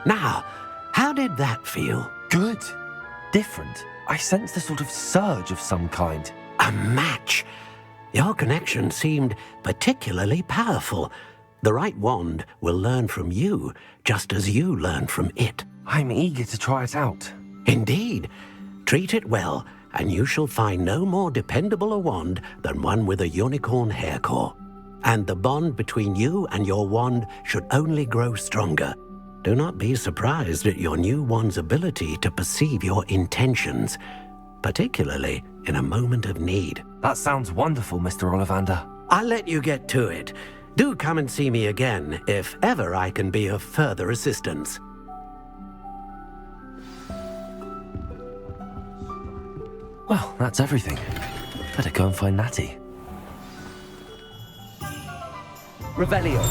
Now, how did that feel? Good. Different. I sensed a sort of surge of some kind. A match. Your connection seemed particularly powerful. The right wand will learn from you, just as you learn from it. I'm eager to try it out. Indeed. Treat it well, and you shall find no more dependable a wand than one with a unicorn hair core. And the bond between you and your wand should only grow stronger. Do not be surprised at your new wand's ability to perceive your intentions, particularly in a moment of need. That sounds wonderful, Mr. Ollivander. I'll let you get to it. Do come and see me again if ever I can be of further assistance. Well, that's everything. Better go and find Natty. Revelio.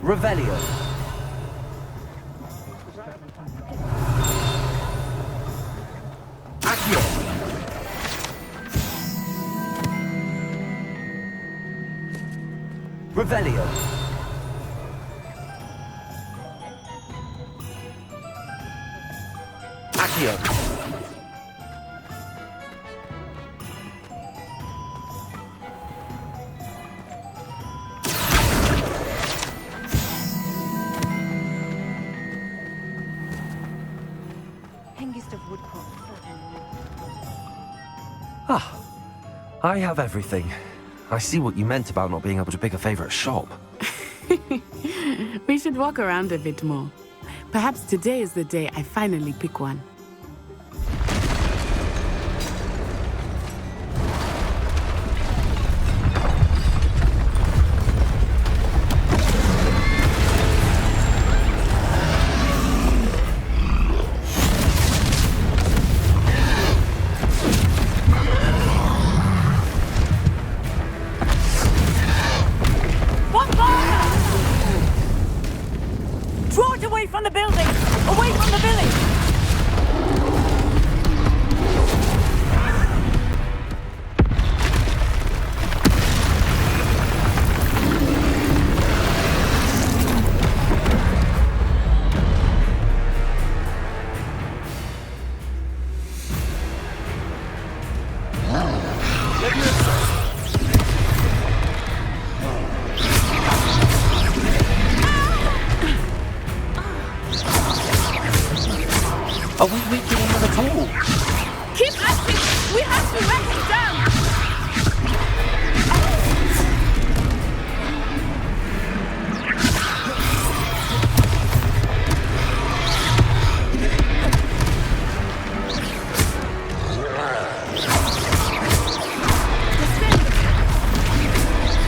Revelio. Accio. Revelio. Accio. I have everything. I see what you meant about not being able to pick a favorite shop. We should walk around a bit more. Perhaps today is the day I finally pick one. at all. Keep asking! We have to write it down!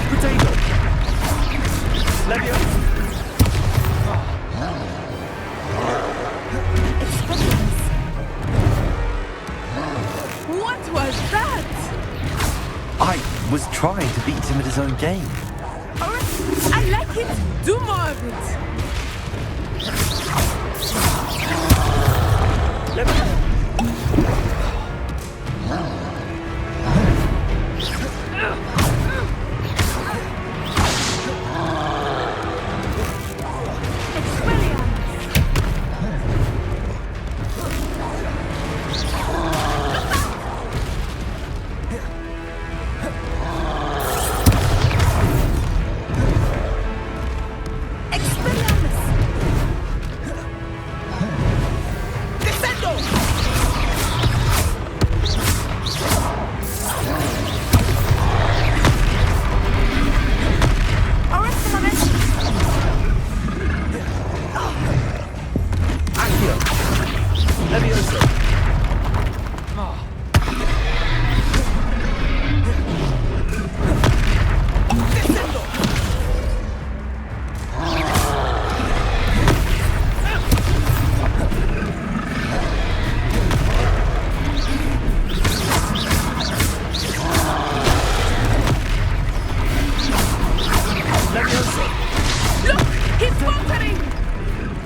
Potato! Leviosa! What was that? I was trying to beat him at his own game. Alright, I like it. Do more of it.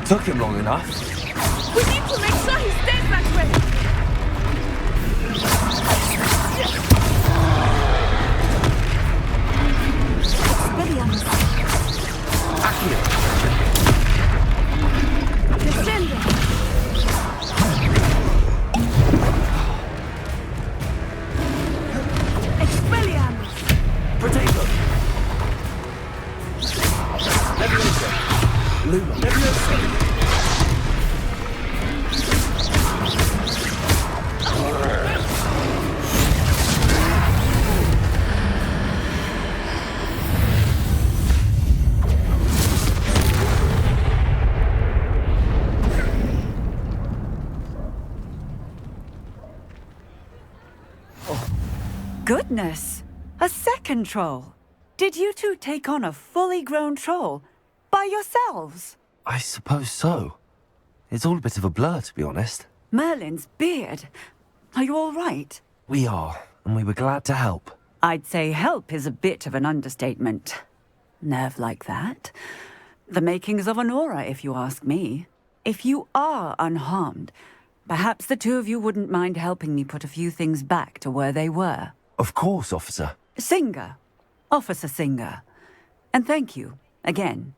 Took him long enough. We need to make sure he stays that way. Williams. Accio. Descendo. Expelliarmus. Potato. Leviosa. Luma. Leviosa. Goodness! A second troll! Did you two take on a fully grown troll? By yourselves? I suppose so. It's all a bit of a blur, to be honest. Merlin's beard. Are you all right? We are, and we were glad to help. I'd say help is a bit of an understatement. Nerve like that. The makings of an aura, if you ask me. If you are unharmed, perhaps the two of you wouldn't mind helping me put a few things back to where they were. Of course, officer. Singer. Officer Singer. And thank you, again.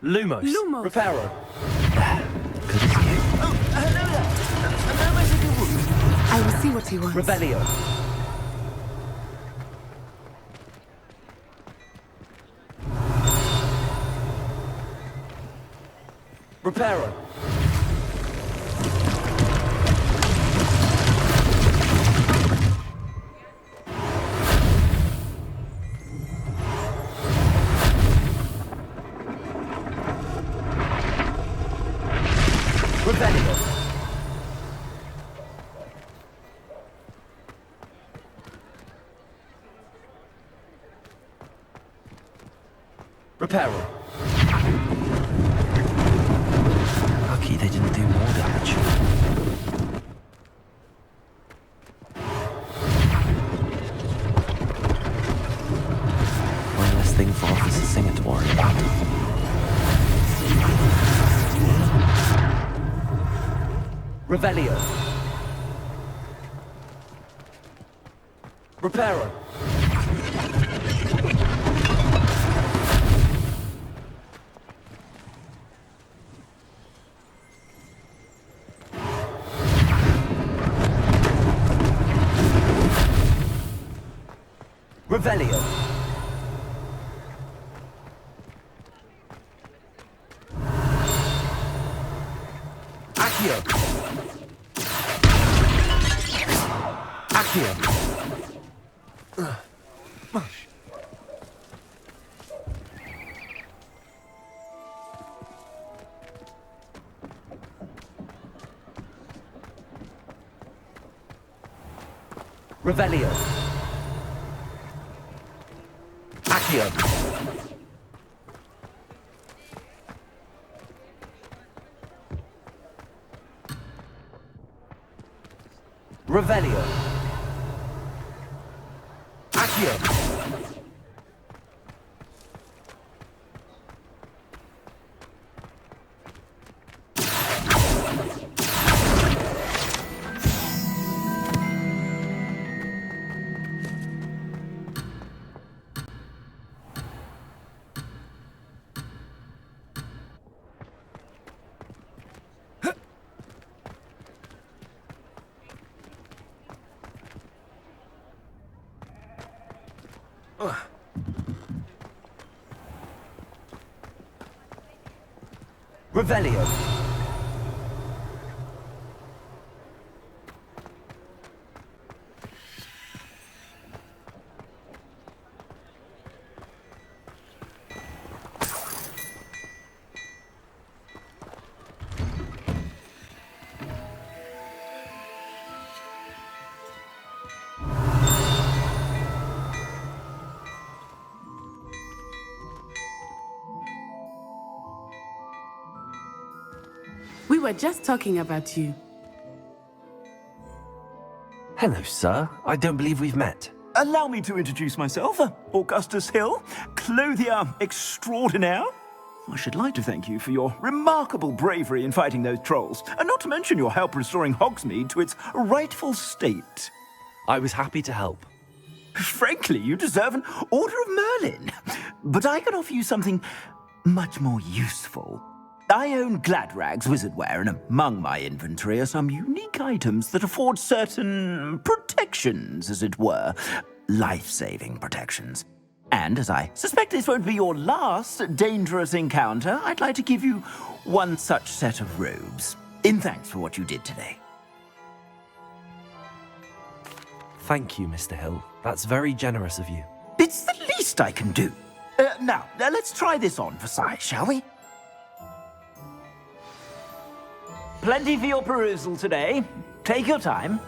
Lumos. Lumos. Reparo. I will see what he wants. Rebellion. Reparo. Rebellion. Reparo. Lucky they didn't do more damage. One less thing for Officer Singer to worry about. Revelio. Reparo. Revelio. Accio. Revelio. Accio. Revelio. Accio. Revelio. We were just talking about you. Hello, sir. I don't believe we've met. Allow me to introduce myself, Augustus Hill, clothier extraordinaire. I should like to thank you for your remarkable bravery in fighting those trolls, and not to mention your help restoring Hogsmeade to its rightful state. I was happy to help. Frankly, you deserve an Order of Merlin. But I can offer you something much more useful. I own Gladrag's wizardware, and among my inventory are some unique items that afford certain protections, as it were. Life-saving protections. And as I suspect this won't be your last dangerous encounter, I'd like to give you one such set of robes, in thanks for what you did today. Thank you, Mr. Hill. That's very generous of you. It's the least I can do. Now, let's try this on for size, shall we? Plenty for your perusal today. Take your time.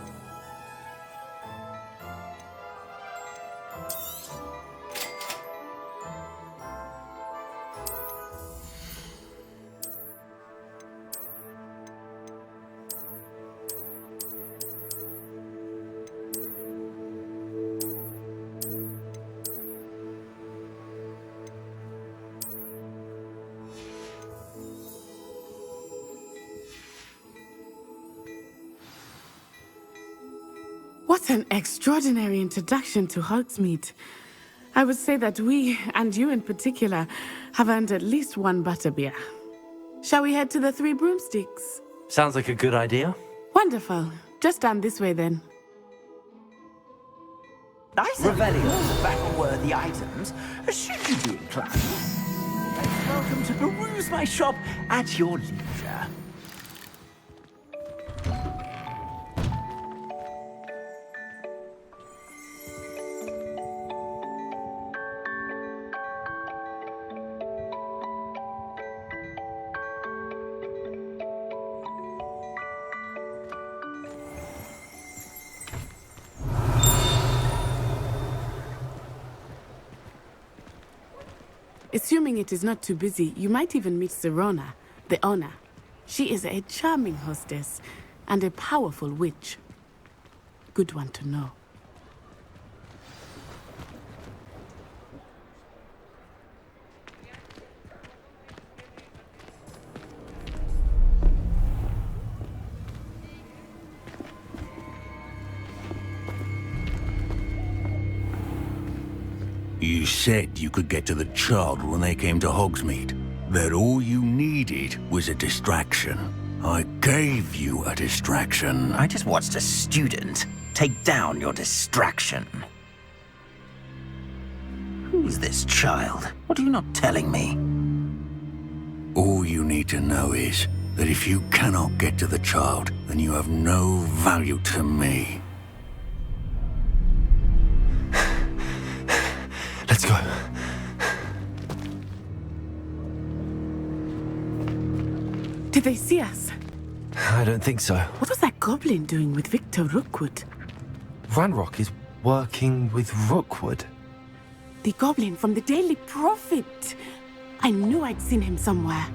What an extraordinary introduction to Hogsmeade. I would say that we, and you in particular, have earned at least one butterbeer. Shall we head to the Three Broomsticks? Sounds like a good idea. Wonderful. Just down this way then. I sell battle-worthy items, should you be inclined. You're welcome to peruse my shop at your leisure. Assuming it is not too busy, you might even meet Sirona, the owner. She is a charming hostess and a powerful witch. Good one to know. You said you could get to the child when they came to Hogsmeade. That all you needed was a distraction. I gave you a distraction. I just watched a student take down your distraction. Who's this child? What are you not telling me? All you need to know is, that if you cannot get to the child, then you have no value to me. Let's go. Did they see us? I don't think so. What was that goblin doing with Victor Rookwood? Ranrock is working with Rookwood. The goblin from the Daily Prophet. I knew I'd seen him somewhere.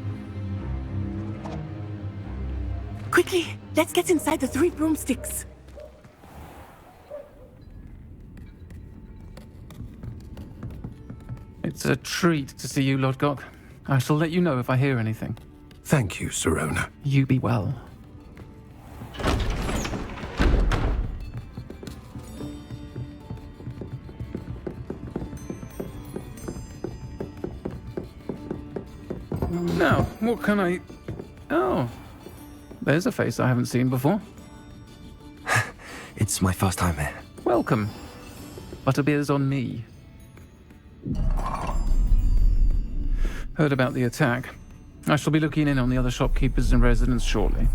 Quickly, let's get inside the 3 broomsticks. It's a treat to see you, Lodgok. I shall let you know if I hear anything. Thank you, Sirona. You be well. Now, what can I... Oh, there's a face I haven't seen before. It's my first time here. Welcome. Butterbeer's on me. Heard about the attack. I shall be looking in on the other shopkeepers and residents shortly.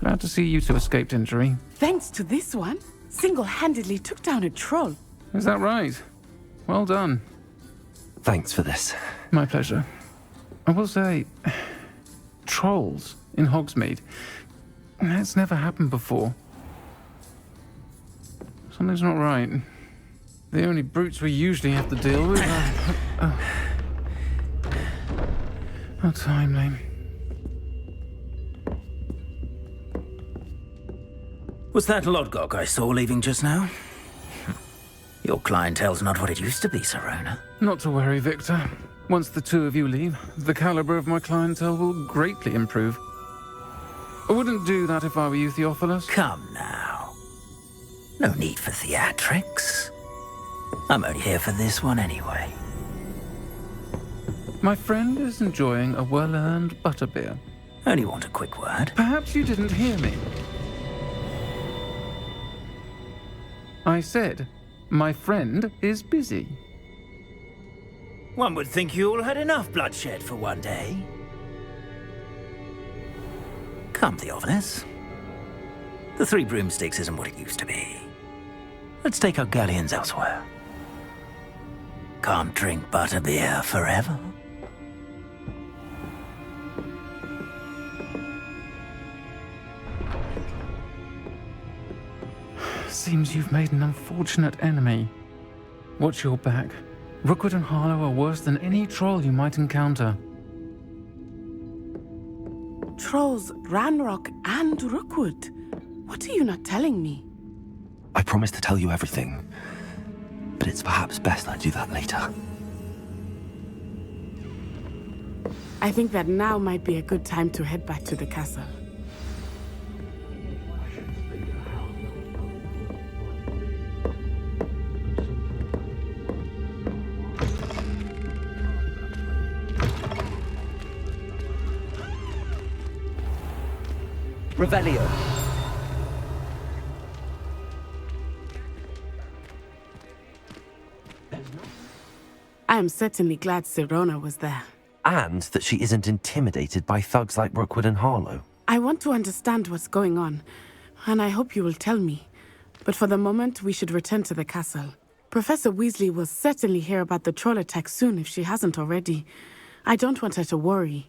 Glad to see you two escaped injury. Thanks to this one, single-handedly took down a troll. Is that right? Well done. Thanks for this. My pleasure. I will say, trolls in Hogsmeade. That's never happened before. Something's not right. The only brutes we usually have to deal with are... How timely. Was that Lodgok I saw leaving just now? Your clientele's not what it used to be, Sirona. Not to worry, Victor. Once the 2 of you leave, the caliber of my clientele will greatly improve. I wouldn't do that if I were you, Theophilus. Come now. No need for theatrics. I'm only here for this one anyway. My friend is enjoying a well-earned butterbeer. Only want a quick word. Perhaps you didn't hear me. I said, my friend is busy. One would think you all had enough bloodshed for one day. Come, Theophilus. The 3 broomsticks isn't what it used to be. Let's take our galleons elsewhere. Can't drink butterbeer forever. Seems you've made an unfortunate enemy. Watch your back. Rookwood and Harlow are worse than any troll you might encounter. Trolls, Ranrock, and Rookwood. What are you not telling me? I promised to tell you everything, but it's perhaps best I do that later. I think that now might be a good time to head back to the castle. Revelio. I am certainly glad Sirona was there. And that she isn't intimidated by thugs like Rookwood and Harlow. I want to understand what's going on, and I hope you will tell me. But for the moment, we should return to the castle. Professor Weasley will certainly hear about the troll attack soon if she hasn't already. I don't want her to worry.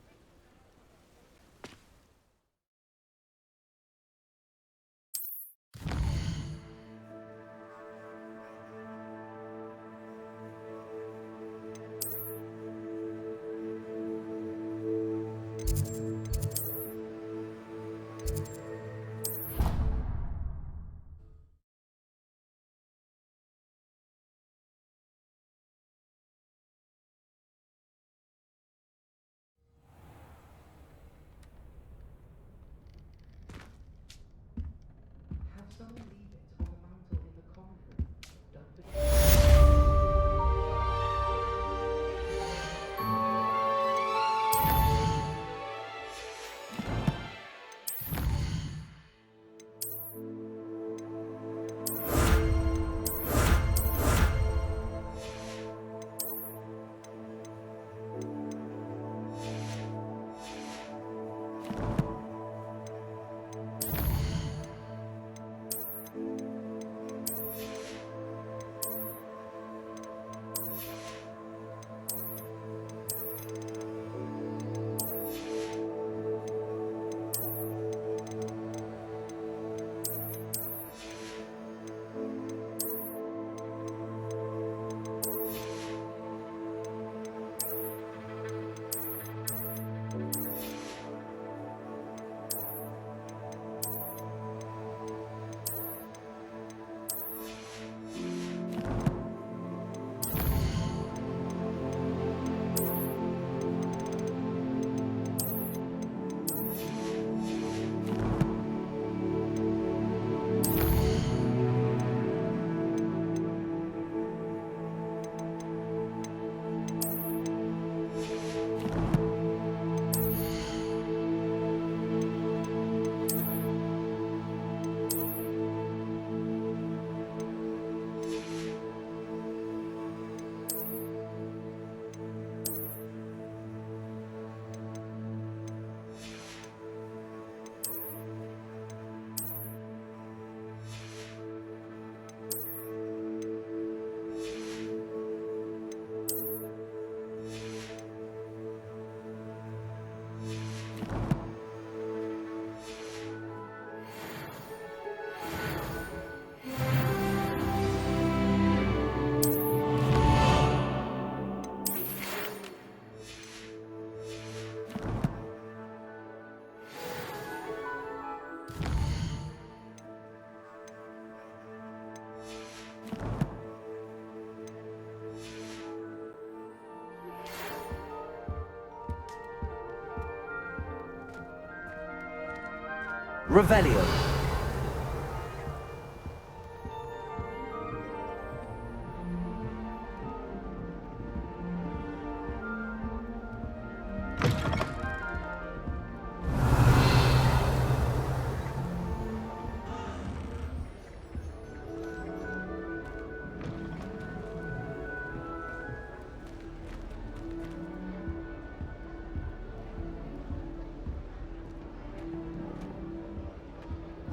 Revelio.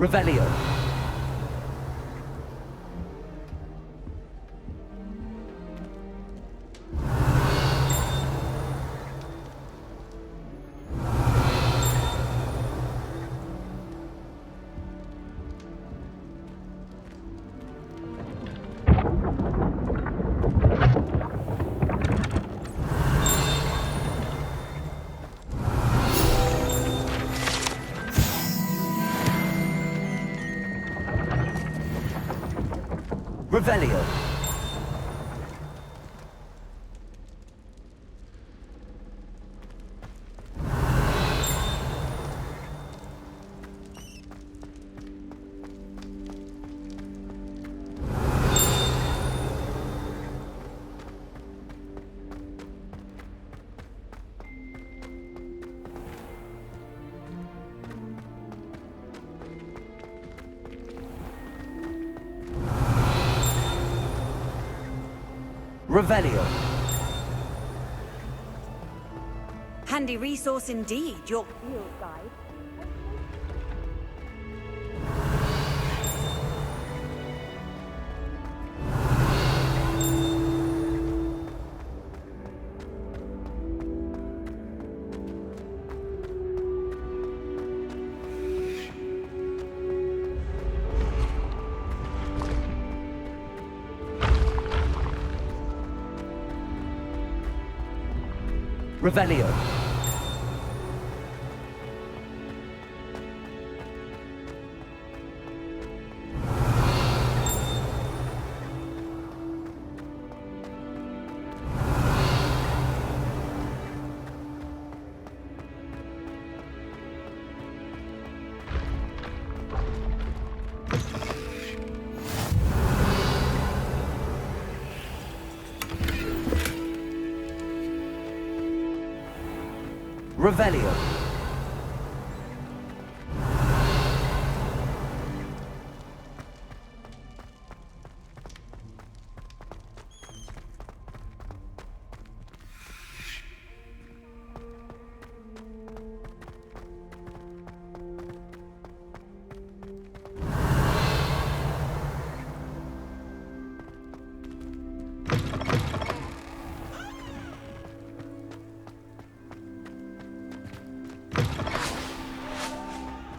Revelio. Revelio. Revelio. Handy resource indeed, your field guide. Revelio. Revelio.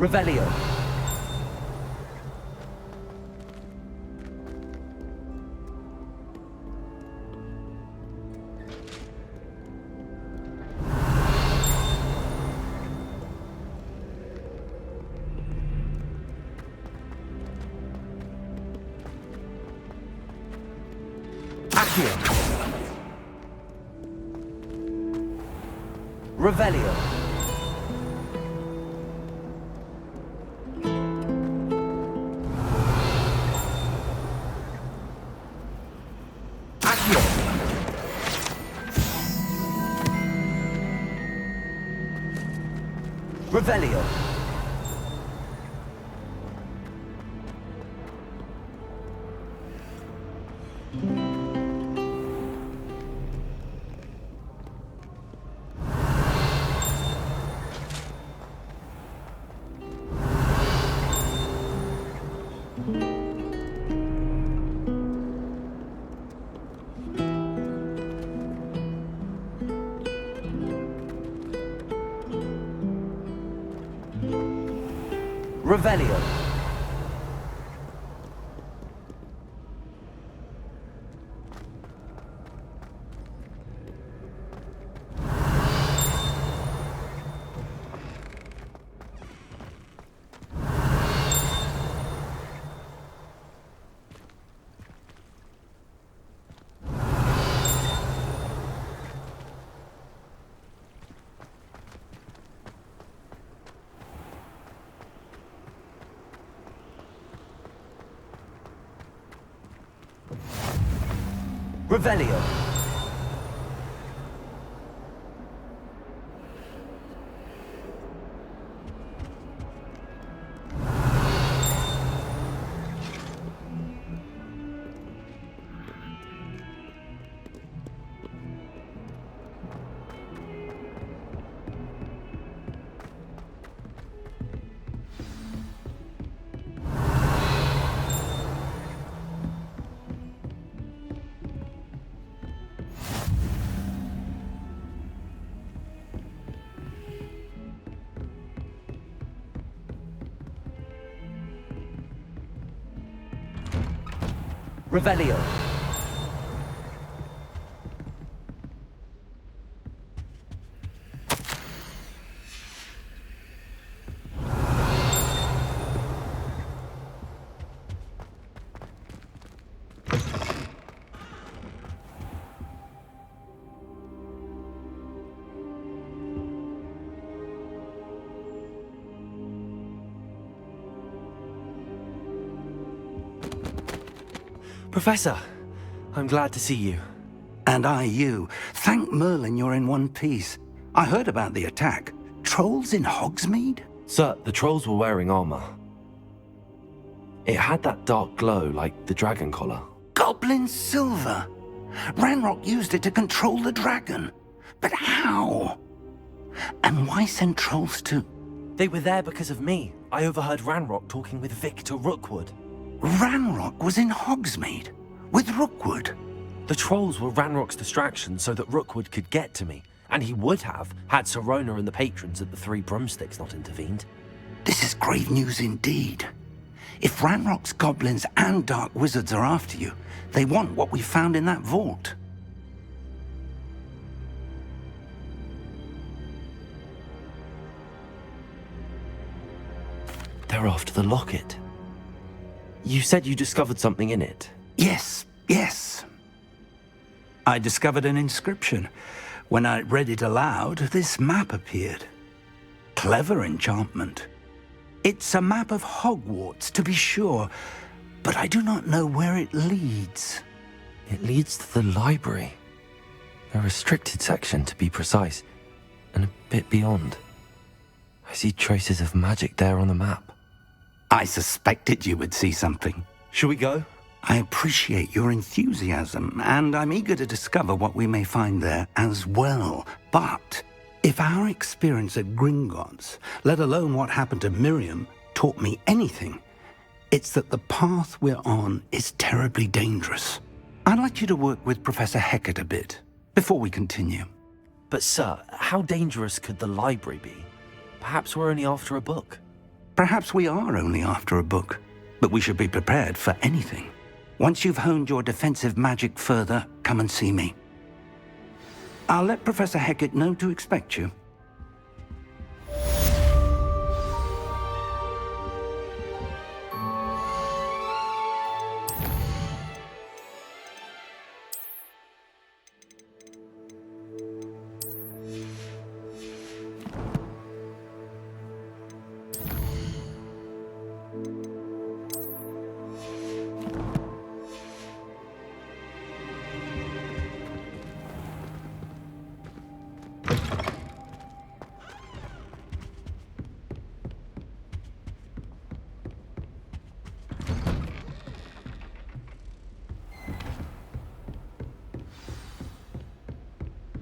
Revelio. Accio. Revelio. Revelio. Revelio. Revelio. Revelio. Professor, I'm glad to see you. And I you. Thank Merlin you're in one piece. I heard about the attack. Trolls in Hogsmeade? Sir, the trolls were wearing armor. It had that dark glow like the dragon collar. Goblin silver! Ranrock used it to control the dragon. But how? And why send trolls to... They were there because of me. I overheard Ranrock talking with Victor Rookwood. Ranrock was in Hogsmeade? With Rookwood? The trolls were Ranrock's distraction so that Rookwood could get to me. And he would have, had Sirona and the patrons at the Three Broomsticks not intervened. This is grave news indeed. If Ranrock's goblins and dark wizards are after you, they want what we found in that vault. They're after the locket. You said you discovered something in it. Yes. I discovered an inscription. When I read it aloud, this map appeared. Clever enchantment. It's a map of Hogwarts, to be sure, but I do not know where it leads. It leads to the library. A restricted section, to be precise, and a bit beyond. I see traces of magic there on the map. I suspected you would see something. Shall we go? I appreciate your enthusiasm, and I'm eager to discover what we may find there as well. But if our experience at Gringotts, let alone what happened to Miriam, taught me anything, it's that the path we're on is terribly dangerous. I'd like you to work with Professor Hecat a bit before we continue. But sir, how dangerous could the library be? Perhaps we're only after a book. Perhaps we are only after a book, but we should be prepared for anything. Once you've honed your defensive magic further, come and see me. I'll let Professor Hecat know to expect you.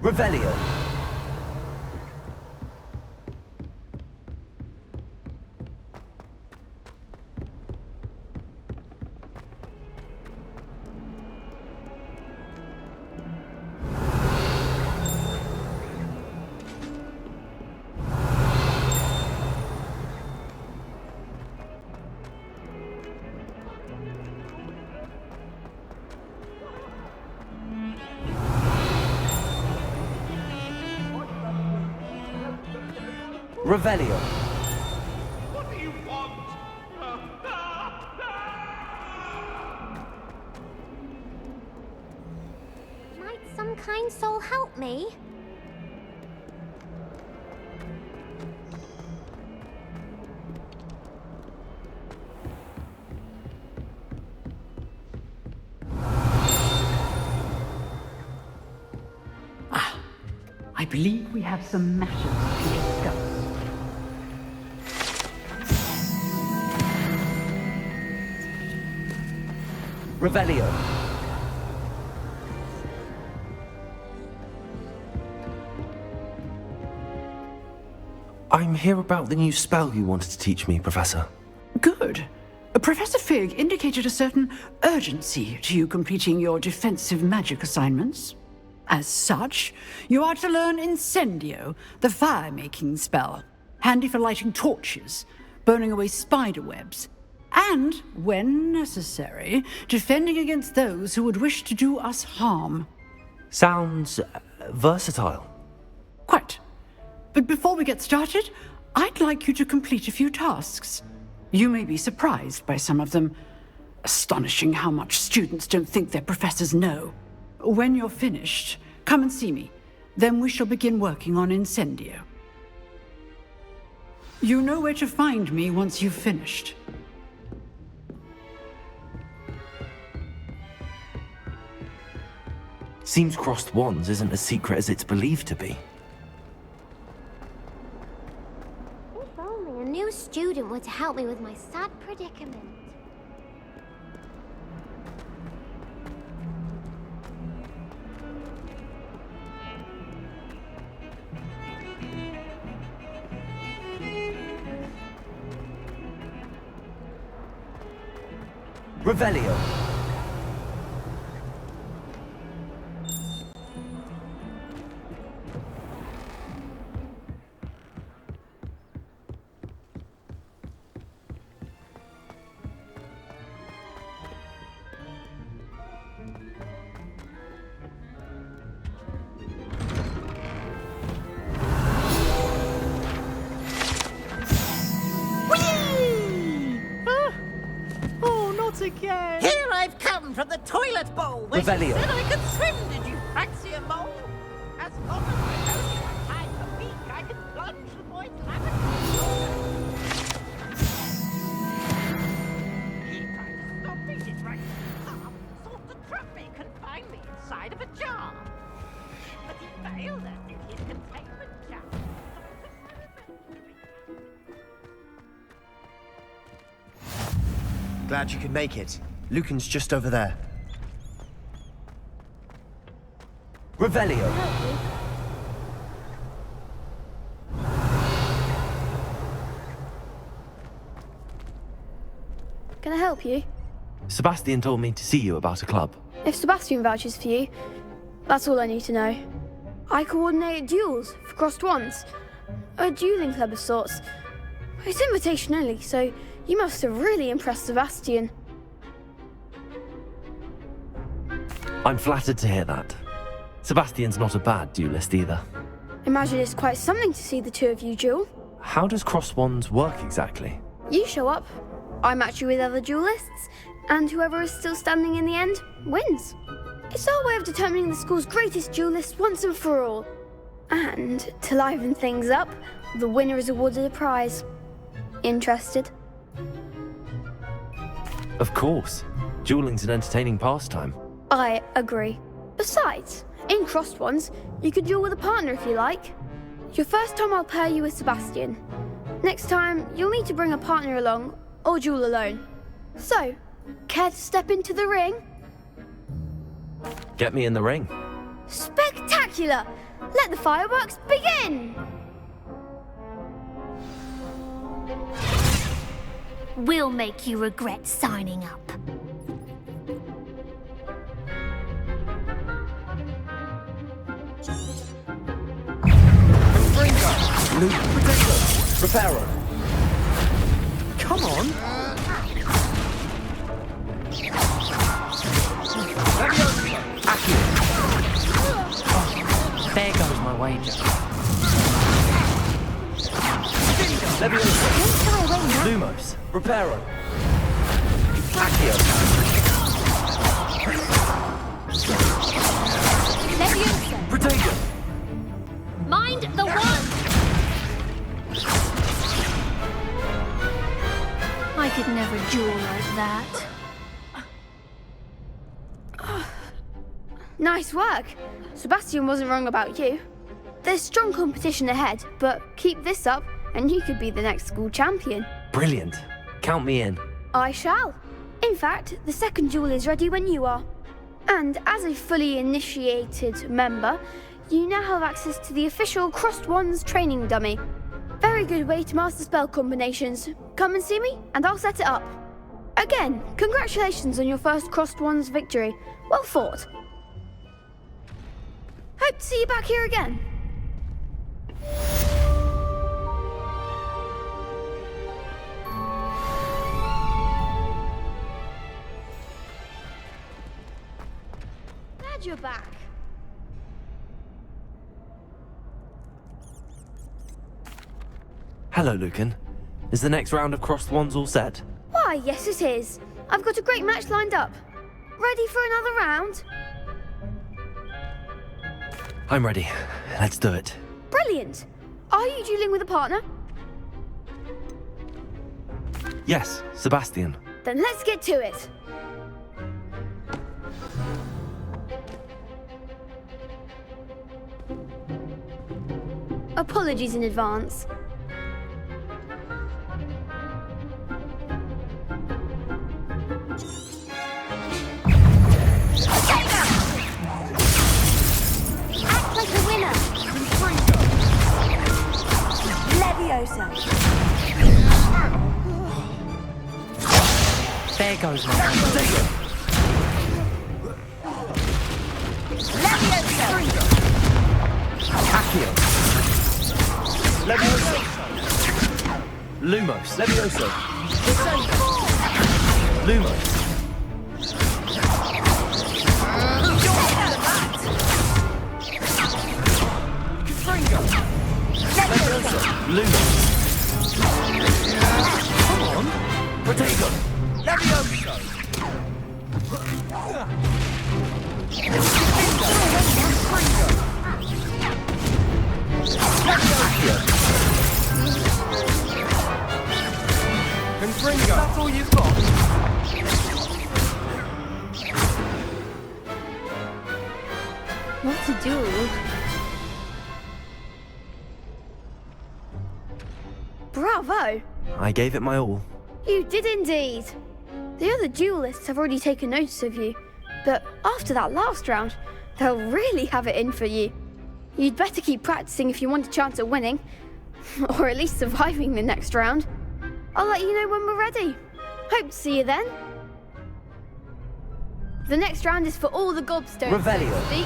Revelio. Revelio. What do you want? Might some kind soul help me? believe we have some matters to discuss. Revelio. I'm here about the new spell you wanted to teach me, Professor. Good. Professor Fig indicated a certain urgency to you completing your defensive magic assignments. As such, you are to learn Incendio, the fire-making spell, handy for lighting torches, burning away spider webs, and, when necessary, defending against those who would wish to do us harm. Sounds versatile. Quite. But before we get started, I'd like you to complete a few tasks. You may be surprised by some of them. Astonishing how much students don't think their professors know. When you're finished, come and see me. Then we shall begin working on Incendio. You know where to find me once you've finished. Seems crossed wands isn't as secret as it's believed to be. If only a new student were to help me with my sad predicament. Revelio. Again. Here I've come from the toilet bowl where you Revelio. said I could swim. Did you fancy a mole? As long as I know you have time to peek, I can plunge the boy's lavender. He tried to stop me, did right sought to trap me, confine me inside of a jar. But he failed us in his containment jar. Glad you could make it. Lucan's just over there. Revelio. Can I help you? Sebastian told me to see you about a club. If Sebastian vouches for you, that's all I need to know. I coordinate duels for crossed wands. A dueling club of sorts. It's invitation only, so you must have really impressed Sebastian. I'm flattered to hear that. Sebastian's not a bad duelist either. Imagine it's quite something to see the two of you duel. How does cross wands work exactly? You show up, I match you with other duelists, and whoever is still standing in the end wins. It's our way of determining the school's greatest duelist once and for all. And to liven things up, the winner is awarded a prize. Interested? Of course. Dueling's an entertaining pastime. I agree. Besides, in crossed ones, you could duel with a partner if you like. Your first time I'll pair you with Sebastian. Next time, you'll need to bring a partner along, or duel alone. So, care to step into the ring? Get me in the ring. Spectacular! Let the fireworks begin! We'll make you regret signing up. Luke, Protector, Reparo. Come on! There goes my wager. Leviosa. Lumos. Reparo. Accio. Leviosa. Protego. Mind the one! I could never duel like that. Nice work. Sebastian wasn't wrong about you. There's strong competition ahead, but keep this up and you could be the next school champion. Brilliant. Count me in. I shall. In fact, the second duel is ready when you are. And as a fully initiated member, you now have access to the official Crossed Wands training dummy. Very good way to master spell combinations. Come and see me, and I'll set it up. Again, congratulations on your first Crossed Wands victory. Well fought. Hope to see you back here again. Glad you're back. Hello, Lucan. Is the next round of Crossed Wands all set? Why, yes it is. I've got a great match lined up. Ready for another round? I'm ready. Let's do it. Brilliant. Are you dueling with a partner? Yes, Sebastian. Then let's get to it. Apologies in advance. Act like a winner. Leviosa. There goes one. Leviosa. Accio. Leviosa. Lumos. Leviosa. Lumos. Leviosa. Lumos. Come on. Protego. Leviosa. Confringo. That's all you've got. What to do? Bravo! I gave it my all. You did indeed. The other duelists have already taken notice of you, but after that last round, they'll really have it in for you. You'd better keep practicing if you want a chance at winning, or at least surviving the next round. I'll let you know when we're ready. Hope to see you then. The next round is for all the gobstones, Revelio. so to speak.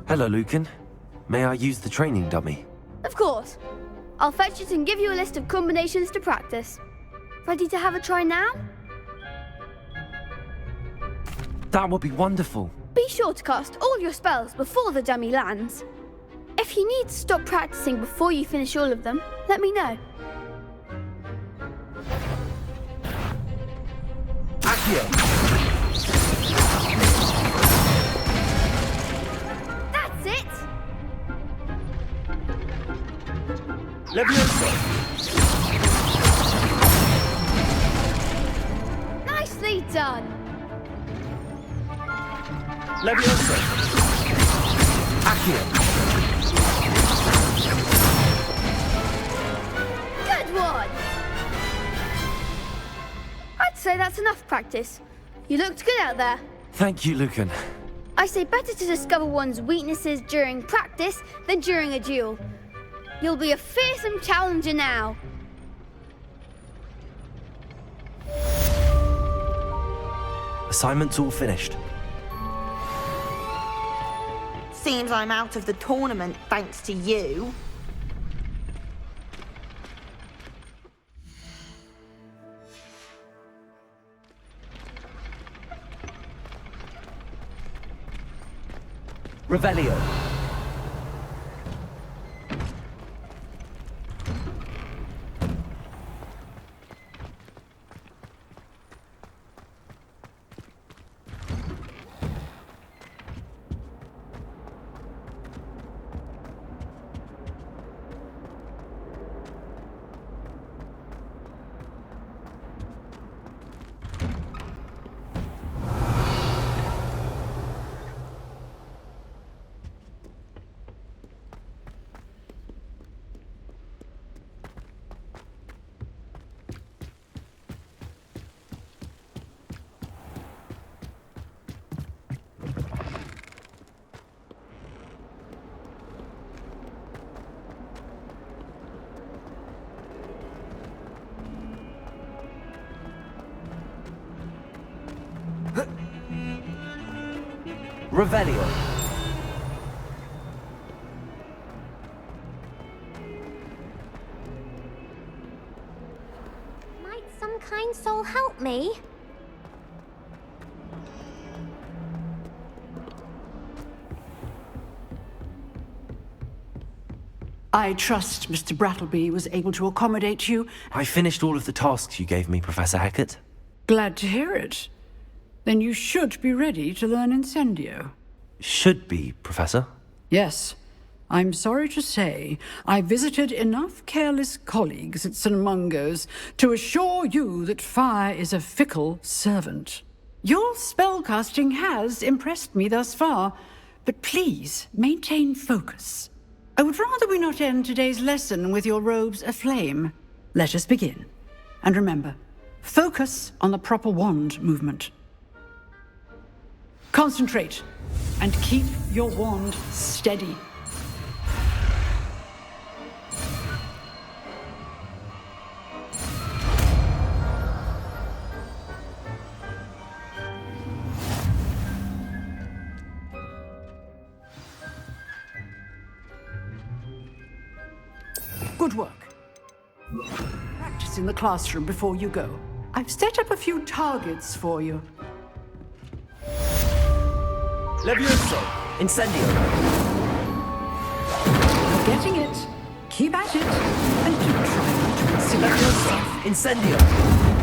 Hello, Lucan. May I use the training dummy? Of course. I'll fetch it and give you a list of combinations to practice. Ready to have a try now? That would be wonderful. Be sure to cast all your spells before the dummy lands. If you need to stop practicing before you finish all of them, let me know. Accio. That's it! Leviosa. Nicely done! Leviosa. Accio. Good one! I'd say that's enough practice. You looked good out there. Thank you, Lucan. I say better to discover one's weaknesses during practice than during a duel. You'll be a fearsome challenger now. Assignment's all finished. Seems I'm out of the tournament thanks to you. Revelio. Revelio. Might some kind soul help me? I trust Mr. Brattleby was able to accommodate you. I finished all of the tasks you gave me, Professor Hackett. Glad to hear it. Then you should be ready to learn Incendio. Should be, Professor. Yes. I'm sorry to say, I visited enough careless colleagues at St. Mungo's to assure you that fire is a fickle servant. Your spellcasting has impressed me thus far, but please maintain focus. I would rather we not end today's lesson with your robes aflame. Let us begin. And remember, focus on the proper wand movement. Concentrate, and keep your wand steady. Good work. Practice in the classroom before you go. I've set up a few targets for you. Levioso! Incendio! You're getting it. Keep at it. And do try not to consider yourself. Incendio!